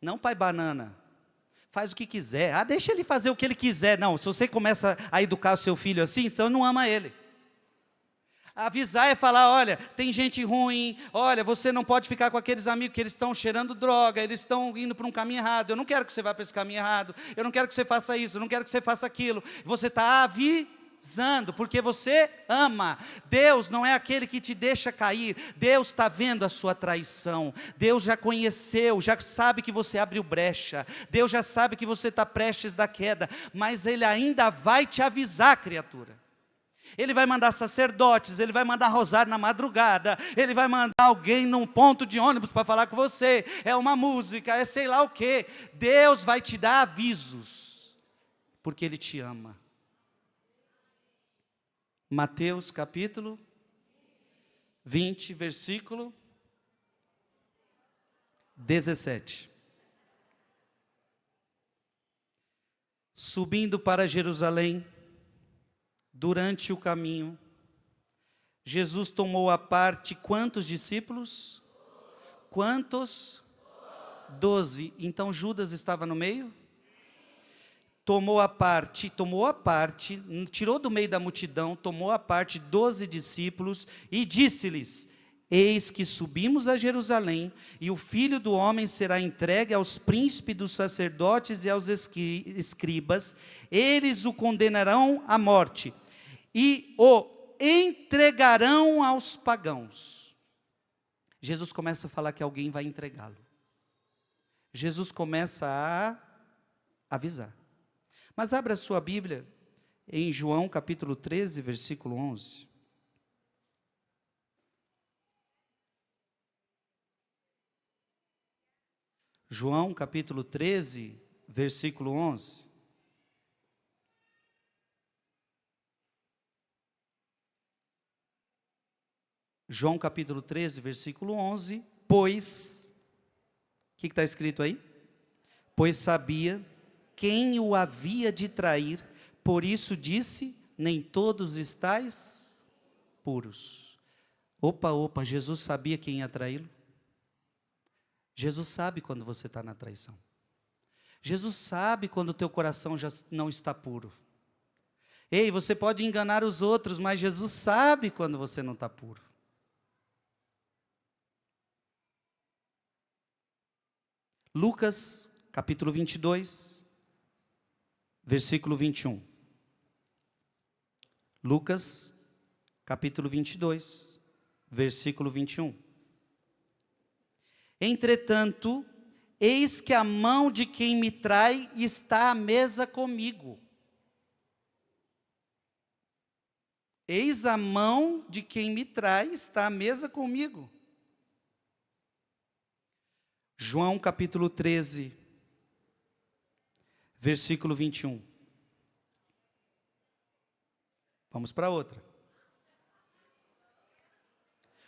Não pai banana. Faz o que quiser. Deixa ele fazer o que ele quiser. Não, se você começa a educar o seu filho assim, então não ama ele. Avisar é falar, olha, tem gente ruim, olha, você não pode ficar com aqueles amigos que eles estão cheirando droga, eles estão indo para um caminho errado, eu não quero que você vá para esse caminho errado, eu não quero que você faça isso, eu não quero que você faça aquilo. Você está avisando, porque você ama. Deus não é aquele que te deixa cair, Deus está vendo a sua traição, Deus já conheceu, já sabe que você abriu brecha, Deus já sabe que você está prestes da queda, mas Ele ainda vai te avisar, criatura. Ele vai mandar sacerdotes, Ele vai mandar rosário na madrugada, Ele vai mandar alguém num ponto de ônibus para falar com você, é uma música, é sei lá o quê. Deus vai te dar avisos, porque Ele te ama. Mateus capítulo 20, versículo 17. Subindo para Jerusalém, durante o caminho, Jesus tomou à parte quantos discípulos? Quantos? 12. Então Judas estava no meio? Tomou a parte, tirou do meio da multidão, tomou a parte 12 discípulos e disse-lhes: eis que subimos a Jerusalém, e o Filho do Homem será entregue aos príncipes dos sacerdotes e aos escribas, eles o condenarão à morte, e o entregarão aos pagãos. Jesus começa a falar que alguém vai entregá-lo. Jesus começa a avisar. Mas abra a sua Bíblia em João capítulo 13, versículo 11. João capítulo 13, versículo 11. João capítulo 13, versículo 11. Pois, o que está escrito aí? Pois sabia quem o havia de trair, por isso disse, nem todos estáis puros. Opa, Jesus sabia quem ia traí-lo? Jesus sabe quando você está na traição. Jesus sabe quando o teu coração já não está puro. Ei, você pode enganar os outros, mas Jesus sabe quando você não está puro. Lucas, capítulo 22, versículo 21. Lucas, capítulo 22, versículo 21. Entretanto, eis que a mão de quem me trai está à mesa comigo. Eis a mão de quem me trai está à mesa comigo. João capítulo 13, versículo 21. Vamos para outra.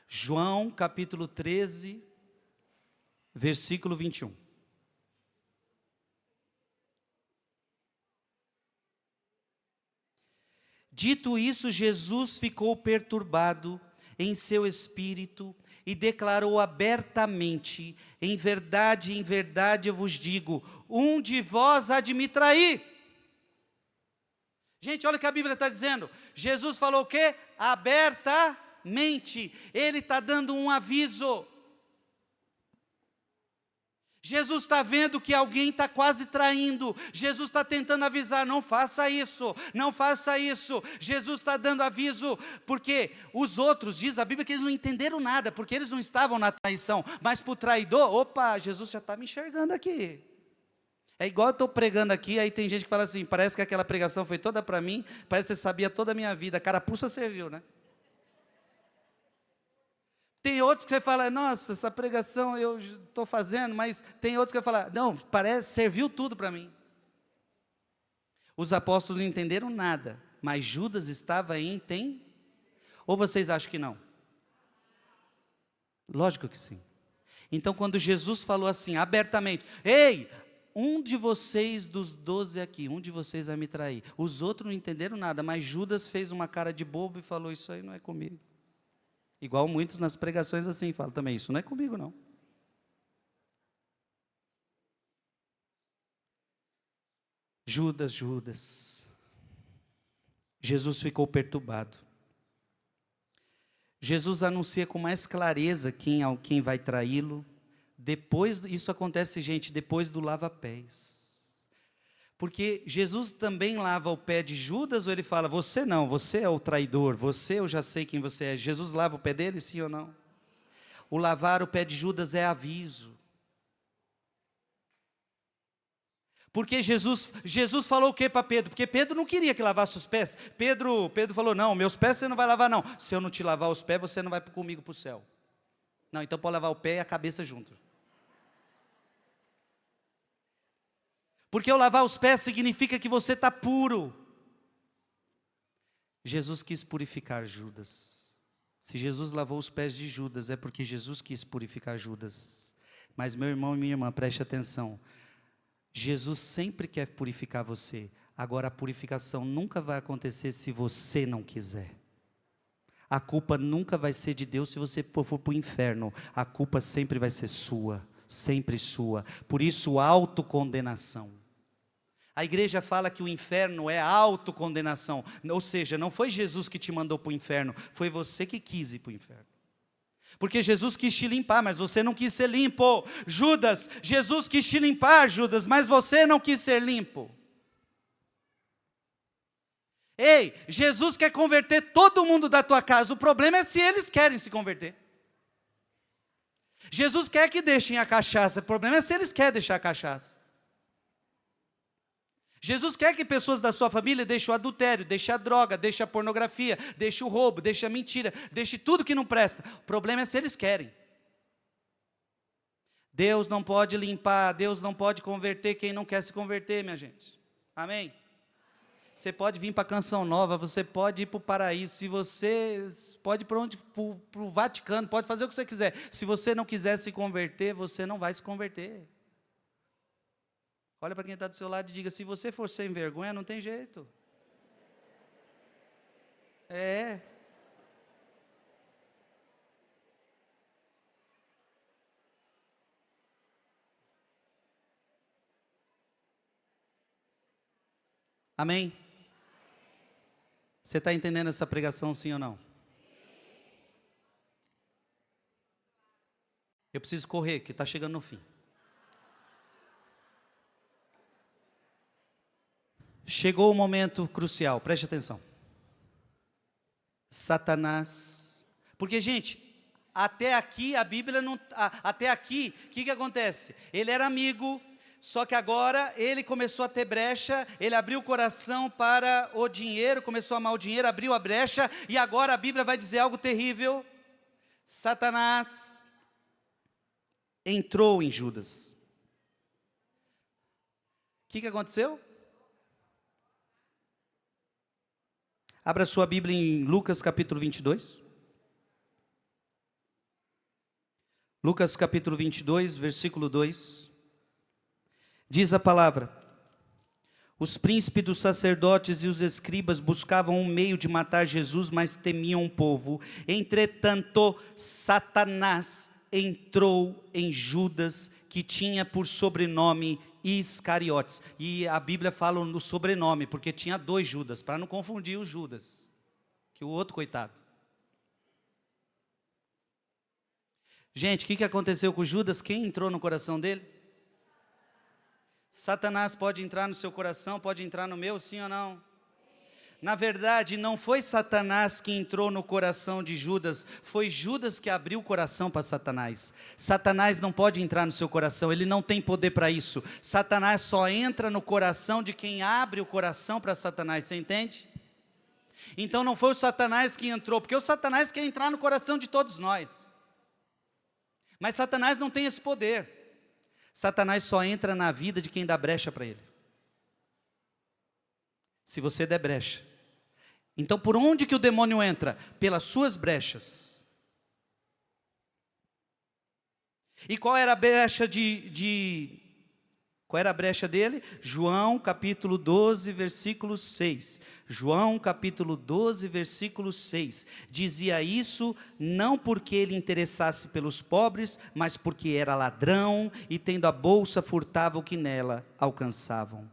João capítulo 13, versículo 21. Dito isso, Jesus ficou perturbado em seu espírito e declarou abertamente: em verdade, eu vos digo, um de vós há de me trair. Gente, olha o que a Bíblia está dizendo. Jesus falou o quê? Abertamente. Ele está dando um aviso. Jesus está vendo que alguém está quase traindo. Jesus está tentando avisar: não faça isso, não faça isso. Jesus está dando aviso, porque os outros, diz a Bíblia, que eles não entenderam nada, porque eles não estavam na traição. Mas para o traidor, opa, Jesus já está me enxergando aqui. É igual eu estou pregando aqui, aí tem gente que fala assim: parece que aquela pregação foi toda para mim, parece que você sabia toda a minha vida. A carapuça serviu, né? Tem outros que você fala: nossa, essa pregação eu estou fazendo, mas tem outros que vai falar: não, parece, serviu tudo para mim. Os apóstolos não entenderam nada, mas Judas estava ou vocês acham que não? Lógico que sim. Então quando Jesus falou assim, abertamente: ei, um de vocês dos 12 aqui, um de vocês vai me trair. Os outros não entenderam nada, mas Judas fez uma cara de bobo e falou: isso aí não é comigo. Igual muitos nas pregações assim falam também: isso não é comigo não. Judas. Jesus ficou perturbado. Jesus anuncia com mais clareza quem vai traí-lo. Isso acontece, gente, depois do lava-pés. Porque Jesus também lava o pé de Judas, ou ele fala: você não, você é o traidor, você, eu já sei quem você é. Jesus lava o pé dele, sim ou não? O lavar o pé de Judas é aviso. Porque Jesus falou o que para Pedro? Porque Pedro não queria que lavasse os pés. Pedro falou: não, meus pés você não vai lavar não. Se eu não te lavar os pés, você não vai comigo para o céu. Não, então pode lavar o pé e a cabeça junto. Porque o lavar os pés significa que você está puro. Jesus quis purificar Judas. Se Jesus lavou os pés de Judas, é porque Jesus quis purificar Judas. Mas meu irmão e minha irmã, preste atenção. Jesus sempre quer purificar você. Agora, a purificação nunca vai acontecer se você não quiser. A culpa nunca vai ser de Deus se você for para o inferno. A culpa sempre vai ser sua, sempre sua. Por isso, autocondenação. A igreja fala que o inferno é autocondenação. Ou seja, não foi Jesus que te mandou para o inferno, foi você que quis ir para o inferno. Porque Jesus quis te limpar, mas você não quis ser limpo. Judas, Jesus quis te limpar, Judas, mas você não quis ser limpo. Ei, Jesus quer converter todo mundo da tua casa, o problema é se eles querem se converter. Jesus quer que deixem a cachaça, o problema é se eles querem deixar a cachaça. Jesus quer que pessoas da sua família deixem o adultério, deixem a droga, deixem a pornografia, deixem o roubo, deixem a mentira, deixem tudo que não presta. O problema é se eles querem. Deus não pode limpar, Deus não pode converter quem não quer se converter, minha gente. Amém? Você pode vir para a Canção Nova, você pode ir para o Paraíso, se você pode ir para o Vaticano, pode fazer o que você quiser. Se você não quiser se converter, você não vai se converter. Olha para quem está do seu lado e diga, se você for sem vergonha, não tem jeito. É. Amém? Você está entendendo essa pregação, sim ou não? Eu preciso correr, que está chegando no fim. Chegou o momento crucial, preste atenção. Satanás, porque gente, até aqui a Bíblia não, até aqui, o que acontece? Ele era amigo, só que agora ele começou a ter brecha, ele abriu o coração para o dinheiro, começou a amar o dinheiro, abriu a brecha, e agora a Bíblia vai dizer algo terrível. Satanás entrou em Judas. O que aconteceu? Abra sua Bíblia em Lucas capítulo 22. Lucas capítulo 22, versículo 2. Diz a palavra: os príncipes dos sacerdotes e os escribas buscavam um meio de matar Jesus, mas temiam o povo. Entretanto, Satanás entrou em Judas, que tinha por sobrenome Iscariotes. E a Bíblia fala no sobrenome, porque tinha 2 Judas, para não confundir o Judas, que o outro coitado. Gente, o que aconteceu com Judas? Quem entrou no coração dele? Satanás pode entrar no seu coração, pode entrar no meu, sim ou não? Na verdade, não foi Satanás que entrou no coração de Judas, foi Judas que abriu o coração para Satanás. Satanás não pode entrar no seu coração, ele não tem poder para isso. Satanás só entra no coração de quem abre o coração para Satanás, você entende? Então não foi o Satanás que entrou, porque o Satanás quer entrar no coração de todos nós. Mas Satanás não tem esse poder. Satanás só entra na vida de quem dá brecha para ele. Se você der brecha. Então por onde que o demônio entra? Pelas suas brechas. E qual era a brecha qual era a brecha dele? João capítulo 12, versículo 6. João capítulo 12, versículo 6. Dizia isso não porque ele interessasse pelos pobres, mas porque era ladrão e tendo a bolsa furtava o que nela alcançavam.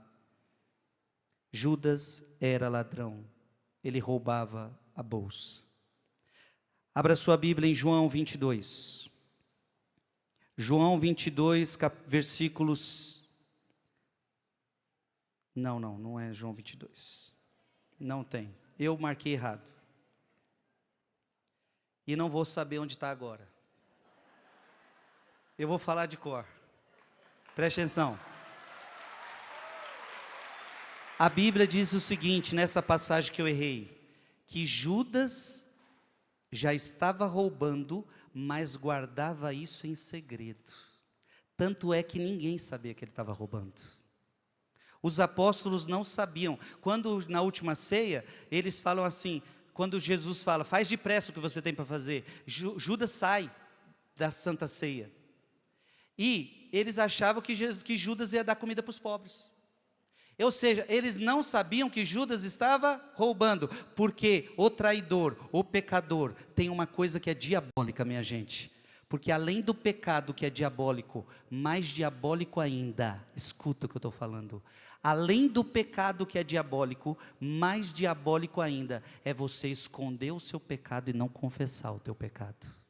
Judas era ladrão, ele roubava a bolsa. Abra sua Bíblia em João 22. João 22, versículos... Não é João 22. Não tem. Eu marquei errado. E não vou saber onde está agora. Eu vou falar de cor. Preste atenção. A Bíblia diz o seguinte, nessa passagem que eu errei, que Judas já estava roubando, mas guardava isso em segredo. Tanto é que ninguém sabia que ele estava roubando. Os apóstolos não sabiam. Quando na última ceia, eles falam assim, quando Jesus fala, faz depressa o que você tem para fazer, Judas sai da Santa Ceia. E eles achavam que Judas ia dar comida para os pobres. Ou seja, eles não sabiam que Judas estava roubando, porque o traidor, o pecador, tem uma coisa que é diabólica, minha gente. Porque além do pecado que é diabólico, mais diabólico ainda, escuta o que eu estou falando. Além do pecado que é diabólico, mais diabólico ainda, é você esconder o seu pecado e não confessar o teu pecado.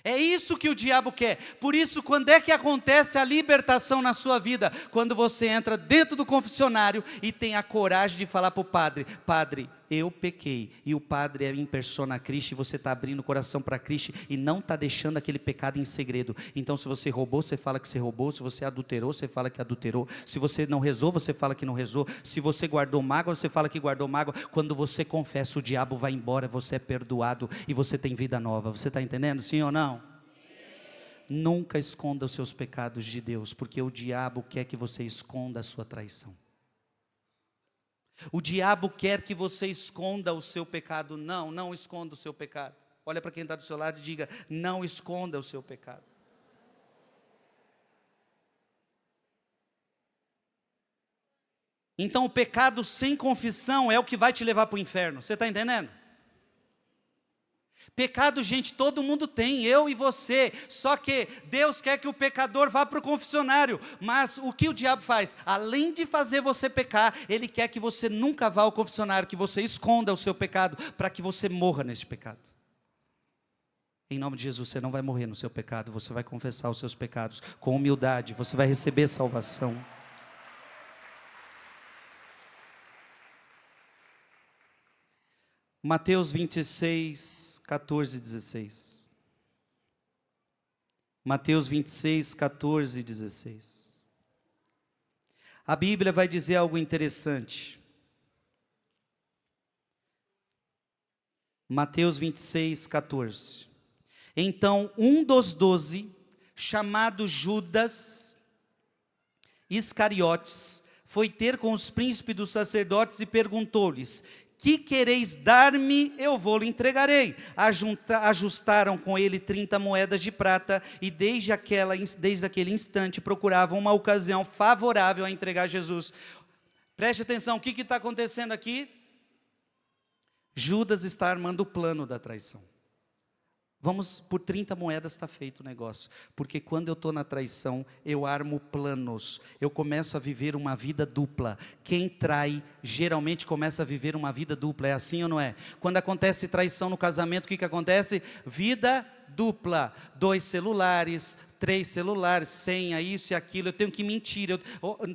É isso que o diabo quer. Por isso, quando é que acontece a libertação na sua vida? Quando você entra dentro do confessionário e tem a coragem de falar para o padre: Padre, eu pequei. E o padre é em persona Cristo, e você está abrindo o coração para Cristo e não está deixando aquele pecado em segredo. Então, se você roubou, você fala que você roubou. Se você adulterou, você fala que adulterou. Se você não rezou, você fala que não rezou. Se você guardou mágoa, você fala que guardou mágoa. Quando você confessa, o diabo vai embora, você é perdoado e você tem vida nova. Você está entendendo, sim ou não? Nunca esconda os seus pecados de Deus, porque o diabo quer que você esconda a sua traição. O diabo quer que você esconda o seu pecado. Não, não esconda o seu pecado. Olha para quem está do seu lado e diga: não esconda o seu pecado. Então o pecado sem confissão é o que vai te levar para o inferno. Você está entendendo? Pecado, gente, todo mundo tem, eu e você. Só que Deus quer que o pecador vá para o confessionário. Mas o que o diabo faz? Além de fazer você pecar, ele quer que você nunca vá ao confessionário, que você esconda o seu pecado, para que você morra nesse pecado. Em nome de Jesus, você não vai morrer no seu pecado, você vai confessar os seus pecados com humildade, você vai receber salvação. Mateus 26, 14 e 16. Mateus 26, 14 e 16. A Bíblia vai dizer algo interessante. Mateus 26, 14. Então, um dos 12, chamado Judas Iscariotes, foi ter com os príncipes dos sacerdotes e perguntou-lhes: que quereis dar-me, eu vou-lhe entregarei. Ajustaram com ele 30 moedas de prata, e desde aquele instante procuravam uma ocasião favorável a entregar Jesus. Preste atenção, o que está acontecendo aqui? Judas está armando o plano da traição. Vamos, por 30 moedas está feito o negócio, porque quando eu estou na traição, eu armo planos, eu começo a viver uma vida dupla. Quem trai, geralmente começa a viver uma vida dupla, é assim ou não é? Quando acontece traição no casamento, o que acontece? Vida dupla, 2 celulares, 3 celulares, senha, isso e aquilo, eu tenho que mentir,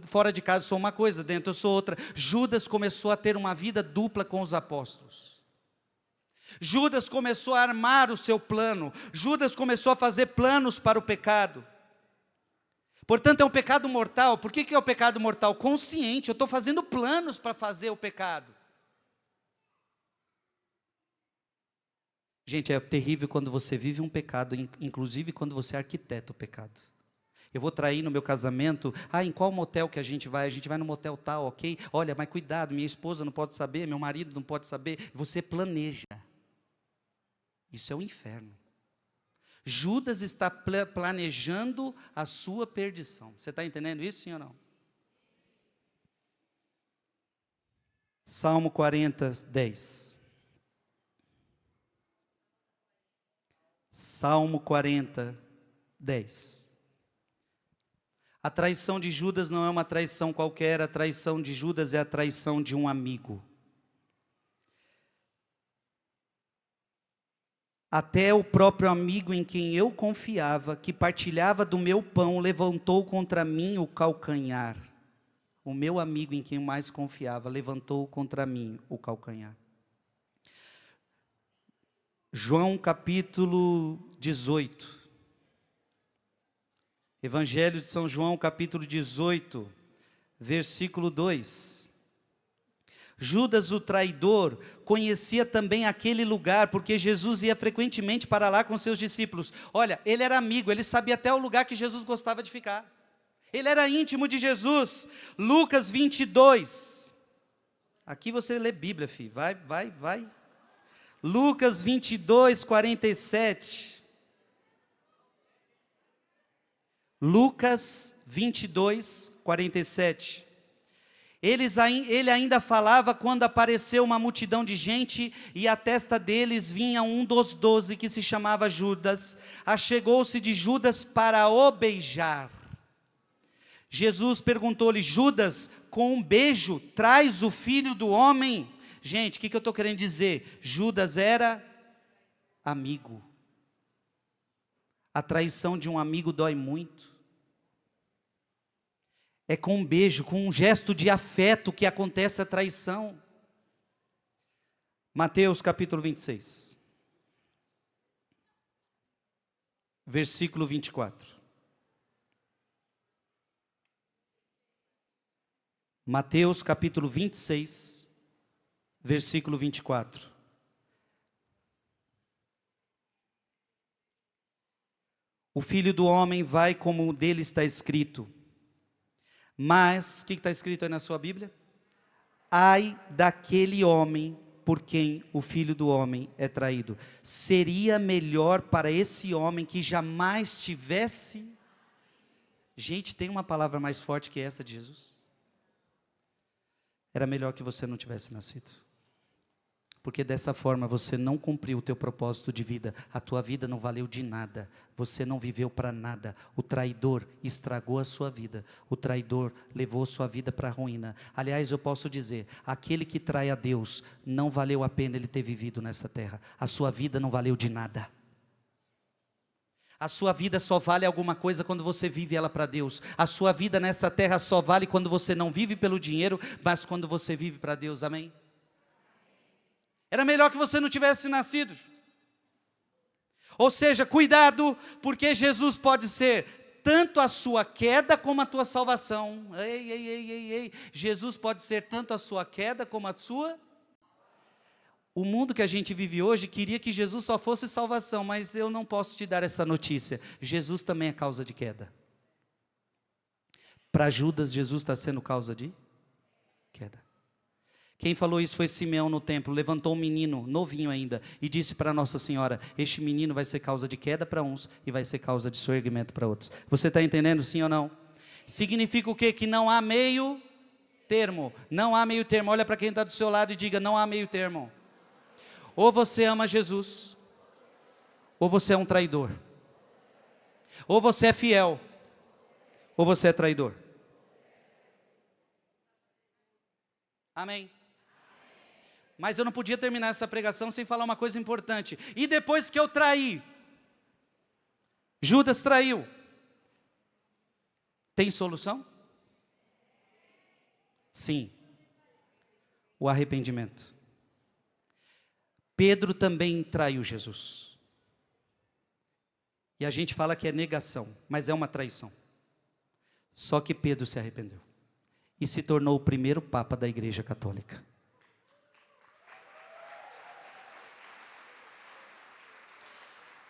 fora de casa sou uma coisa, dentro eu sou outra. Judas começou a ter uma vida dupla com os apóstolos. Judas começou a armar o seu plano. Judas começou a fazer planos para o pecado. Portanto, é um pecado mortal. Por que é o pecado mortal? Consciente, eu estou fazendo planos para fazer o pecado. Gente, é terrível quando você vive um pecado, inclusive quando você arquiteta o pecado. Eu vou trair no meu casamento, em qual motel que a gente vai? A gente vai no motel tal, ok? Olha, mas cuidado, minha esposa não pode saber, meu marido não pode saber. Você planeja. Isso é o inferno. Judas está planejando a sua perdição. Você está entendendo isso, sim ou não? Salmo 40, 10. Salmo 40, 10. A traição de Judas não é uma traição qualquer, a traição de Judas é a traição de um amigo. Até o próprio amigo em quem eu confiava, que partilhava do meu pão, levantou contra mim o calcanhar. O meu amigo em quem eu mais confiava, levantou contra mim o calcanhar. João capítulo 18. Evangelho de São João capítulo 18, versículo 2. Judas, o traidor, conhecia também aquele lugar, porque Jesus ia frequentemente para lá com seus discípulos. Olha, ele era amigo, ele sabia até o lugar que Jesus gostava de ficar. Ele era íntimo de Jesus. Lucas 22. Aqui você lê Bíblia, filho. Vai. Lucas 22, 47. Lucas 22, 47. Ele ainda falava quando apareceu uma multidão de gente, e à testa deles vinha um dos 12, que se chamava Judas. Achegou-se de Judas para o beijar. Jesus perguntou-lhe: Judas, com um beijo traz o Filho do Homem? Gente, o que eu estou querendo dizer? Judas era amigo. A traição de um amigo dói muito. É com um beijo, com um gesto de afeto que acontece a traição. Mateus capítulo 26. Versículo 24. Mateus capítulo 26, versículo 24. O Filho do Homem vai como dele está escrito. Mas, o que está escrito aí na sua Bíblia? Ai daquele homem por quem o Filho do Homem é traído. Seria melhor para esse homem que jamais tivesse... Gente, tem uma palavra mais forte que essa de Jesus? Era melhor que você não tivesse nascido. Porque dessa forma você não cumpriu o teu propósito de vida. A tua vida não valeu de nada. Você não viveu para nada. O traidor estragou a sua vida. O traidor levou sua vida para a ruína. Aliás, eu posso dizer, aquele que trai a Deus, não valeu a pena ele ter vivido nessa terra. A sua vida não valeu de nada. A sua vida só vale alguma coisa quando você vive ela para Deus. A sua vida nessa terra só vale quando você não vive pelo dinheiro, mas quando você vive para Deus. Amém? Era melhor que você não tivesse nascido. Ou seja, cuidado, porque Jesus pode ser tanto a sua queda como a tua salvação. Ei. Jesus pode ser tanto a sua queda como a sua. O mundo que a gente vive hoje queria que Jesus só fosse salvação, mas eu não posso te dar essa notícia. Jesus também é causa de queda. Para Judas, Jesus está sendo causa de queda. Quem falou isso foi Simeão no templo. Levantou um menino, novinho ainda, e disse para Nossa Senhora: este menino vai ser causa de queda para uns e vai ser causa de soerguimento para outros. Você está entendendo, sim ou não? Significa o quê? Que não há meio termo. Não há meio termo. Olha para quem está do seu lado e diga: não há meio termo. Ou você ama Jesus, ou você é um traidor. Ou você é fiel, ou você é traidor. Amém. Mas eu não podia terminar essa pregação sem falar uma coisa importante. E depois que eu traí, Judas traiu, tem solução? Sim. O arrependimento. Pedro também traiu Jesus. E a gente fala que é negação, mas é uma traição. Só que Pedro se arrependeu e se tornou o primeiro papa da Igreja Católica.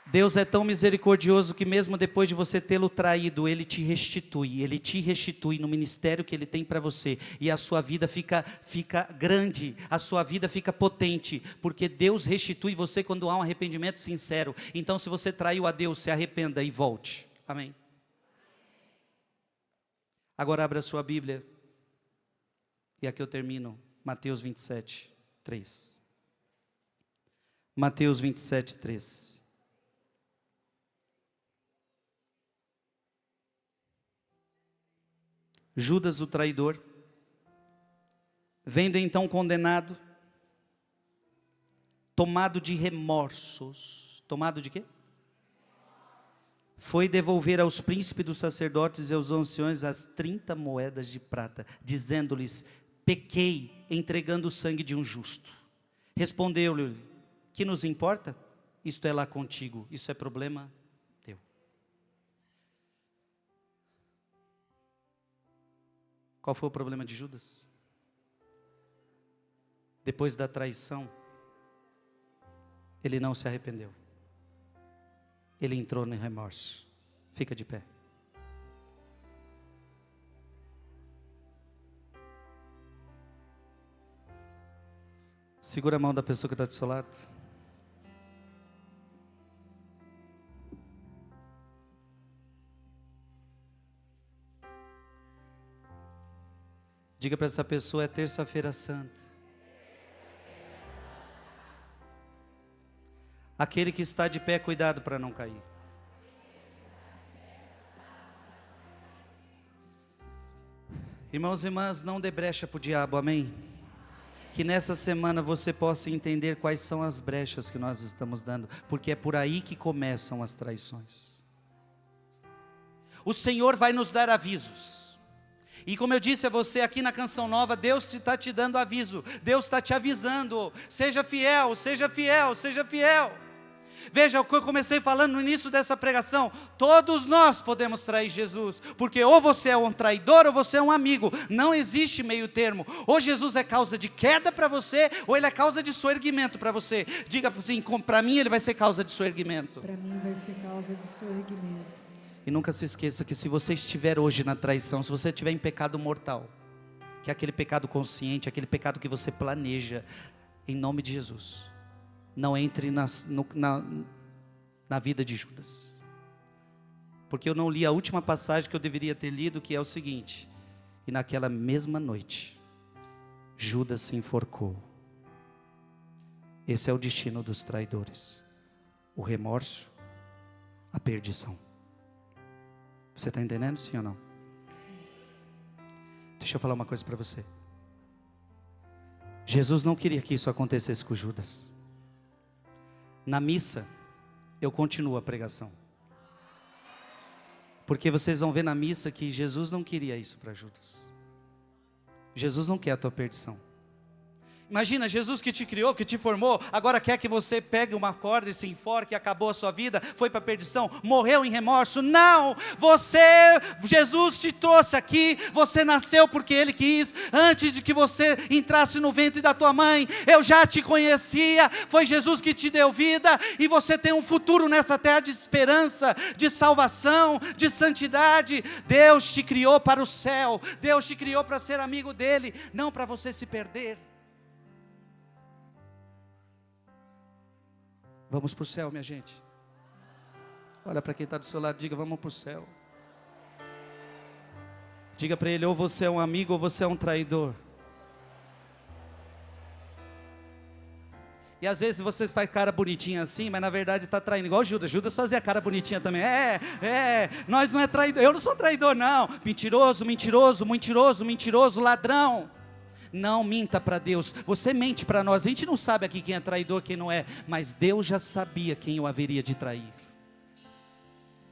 Deus é tão misericordioso que mesmo depois de você tê-lo traído, Ele te restitui no ministério que Ele tem para você, e a sua vida fica grande, a sua vida fica potente, porque Deus restitui você quando há um arrependimento sincero. Então, se você traiu a Deus, se arrependa e volte. Amém? Agora abra a sua Bíblia, e aqui eu termino, Mateus 27, 3. Mateus 27, 3. Judas o traidor, vendo então condenado, tomado de remorsos, tomado de quê? Foi devolver aos príncipes dos sacerdotes e aos anciões as 30 moedas de prata, dizendo-lhes: pequei entregando o sangue de um justo. Respondeu-lhe: que nos importa? Isto é lá contigo, isso é problema teu. Qual foi o problema de Judas? Depois da traição, ele não se arrependeu. Ele entrou no remorso. Fica de pé. Segura a mão da pessoa que está do seu lado. Diga para essa pessoa: é terça-feira santa. Aquele que está de pé, cuidado para não cair. Irmãos e irmãs, não dê brecha para o diabo, amém? Que nessa semana você possa entender quais são as brechas que nós estamos dando, porque é por aí que começam as traições. O Senhor vai nos dar avisos, e como eu disse a você aqui na Canção Nova, Deus está te dando aviso, Deus está te avisando: seja fiel, seja fiel, seja fiel. Veja o que eu comecei falando no início dessa pregação: todos nós podemos trair Jesus, porque ou você é um traidor ou você é um amigo, não existe meio termo. Ou Jesus é causa de queda para você, ou Ele é causa de soerguimento para você. Diga assim: para mim Ele vai ser causa de soerguimento.
Para mim vai ser causa de soerguimento.
E nunca se esqueça que se você estiver hoje na traição, se você estiver em pecado mortal, que é aquele pecado consciente, aquele pecado que você planeja, em nome de Jesus, não entre na vida de Judas. Porque eu não li a última passagem que eu deveria ter lido, que é o seguinte: e naquela mesma noite, Judas se enforcou. Esse é o destino dos traidores: o remorso, a perdição. Você está entendendo, sim ou não?
Sim.
Deixa eu falar uma coisa para você. Jesus não queria que isso acontecesse com Judas. Na missa, eu continuo a pregação. Porque vocês vão ver na missa que Jesus não queria isso para Judas. Jesus não quer a tua perdição. Imagina, Jesus que te criou, que te formou, agora quer que você pegue uma corda e se enforque, acabou a sua vida, foi para a perdição, morreu em remorso. Não, Jesus te trouxe aqui, você nasceu porque Ele quis, antes de que você entrasse no ventre da tua mãe, eu já te conhecia, foi Jesus que te deu vida, e você tem um futuro nessa terra de esperança, de salvação, de santidade. Deus te criou para o céu, Deus te criou para ser amigo dEle, não para você se perder. Vamos para o céu, minha gente. Olha para quem está do seu lado, diga: vamos para o céu. Diga para ele: ou você é um amigo ou você é um traidor. E às vezes você faz cara bonitinha assim, mas na verdade está traindo, igual Judas. Judas fazia cara bonitinha também. Nós não é traidor, eu não sou traidor não. Mentiroso, mentiroso, mentiroso, mentiroso, ladrão. Não minta para Deus, você mente para nós. A gente não sabe aqui quem é traidor, quem não é, mas Deus já sabia quem o haveria de trair.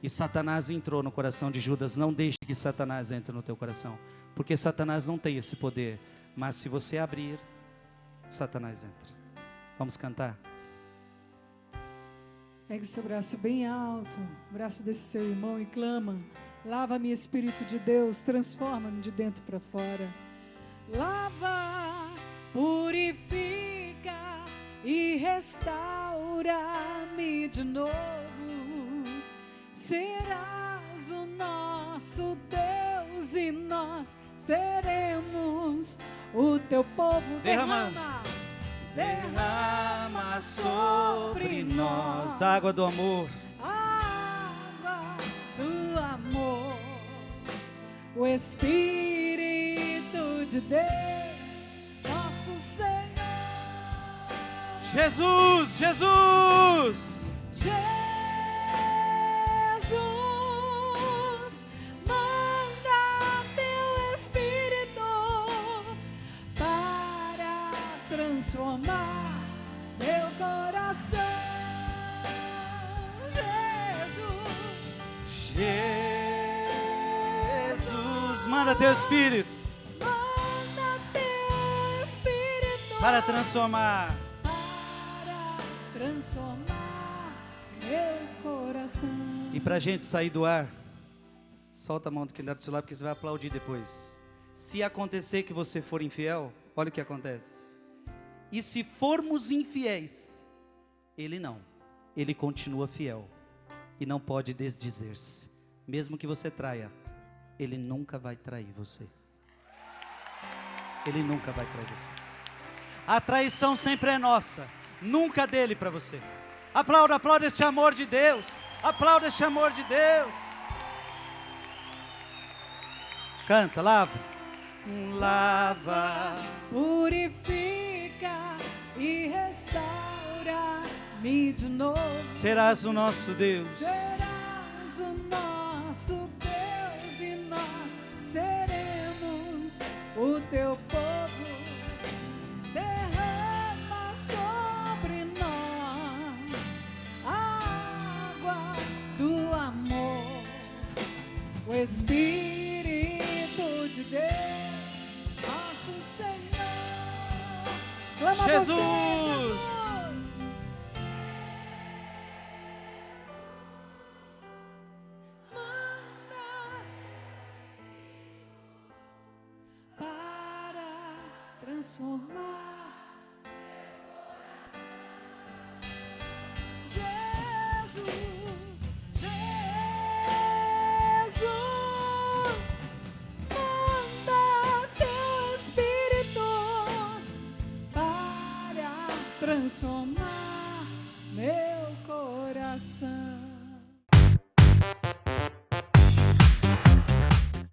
E Satanás entrou no coração de Judas. Não deixe que Satanás entre no teu coração, porque Satanás não tem esse poder, mas se você abrir, Satanás entra. Vamos cantar?
Pegue seu braço bem alto, o braço desse seu irmão, e clama: lava-me, Espírito de Deus, transforma-me de dentro para fora. Lava, purifica e restaura-me de novo. Serás o nosso Deus e nós seremos o teu povo.
Derrama sobre nós água do amor.
Água do amor. O Espírito de Deus, nosso Senhor.
Jesus, Jesus,
Jesus, manda teu Espírito para transformar meu coração.
Jesus, manda teu Espírito para transformar
meu coração.
E para a gente sair do ar, solta a mão de quem está do seu lado, porque você vai aplaudir depois. Se acontecer que você for infiel, olha o que acontece. E se formos infiéis, Ele não, Ele continua fiel e não pode desdizer-se. Mesmo que você traia, Ele nunca vai trair você. Ele nunca vai trair você. A traição sempre é nossa, nunca dele para você. Aplauda, aplauda este amor de Deus. Aplauda este amor de Deus. Canta, lava. lava,
purifica e restaura-me de novo.
serás o nosso Deus.
Serás o nosso Deus e nós seremos o teu povo. Derrama sobre nós a água do amor, o Espírito de Deus, nosso Senhor. Clama você, Jesus. Transformar Jesus, Jesus, manda teu Espírito para transformar.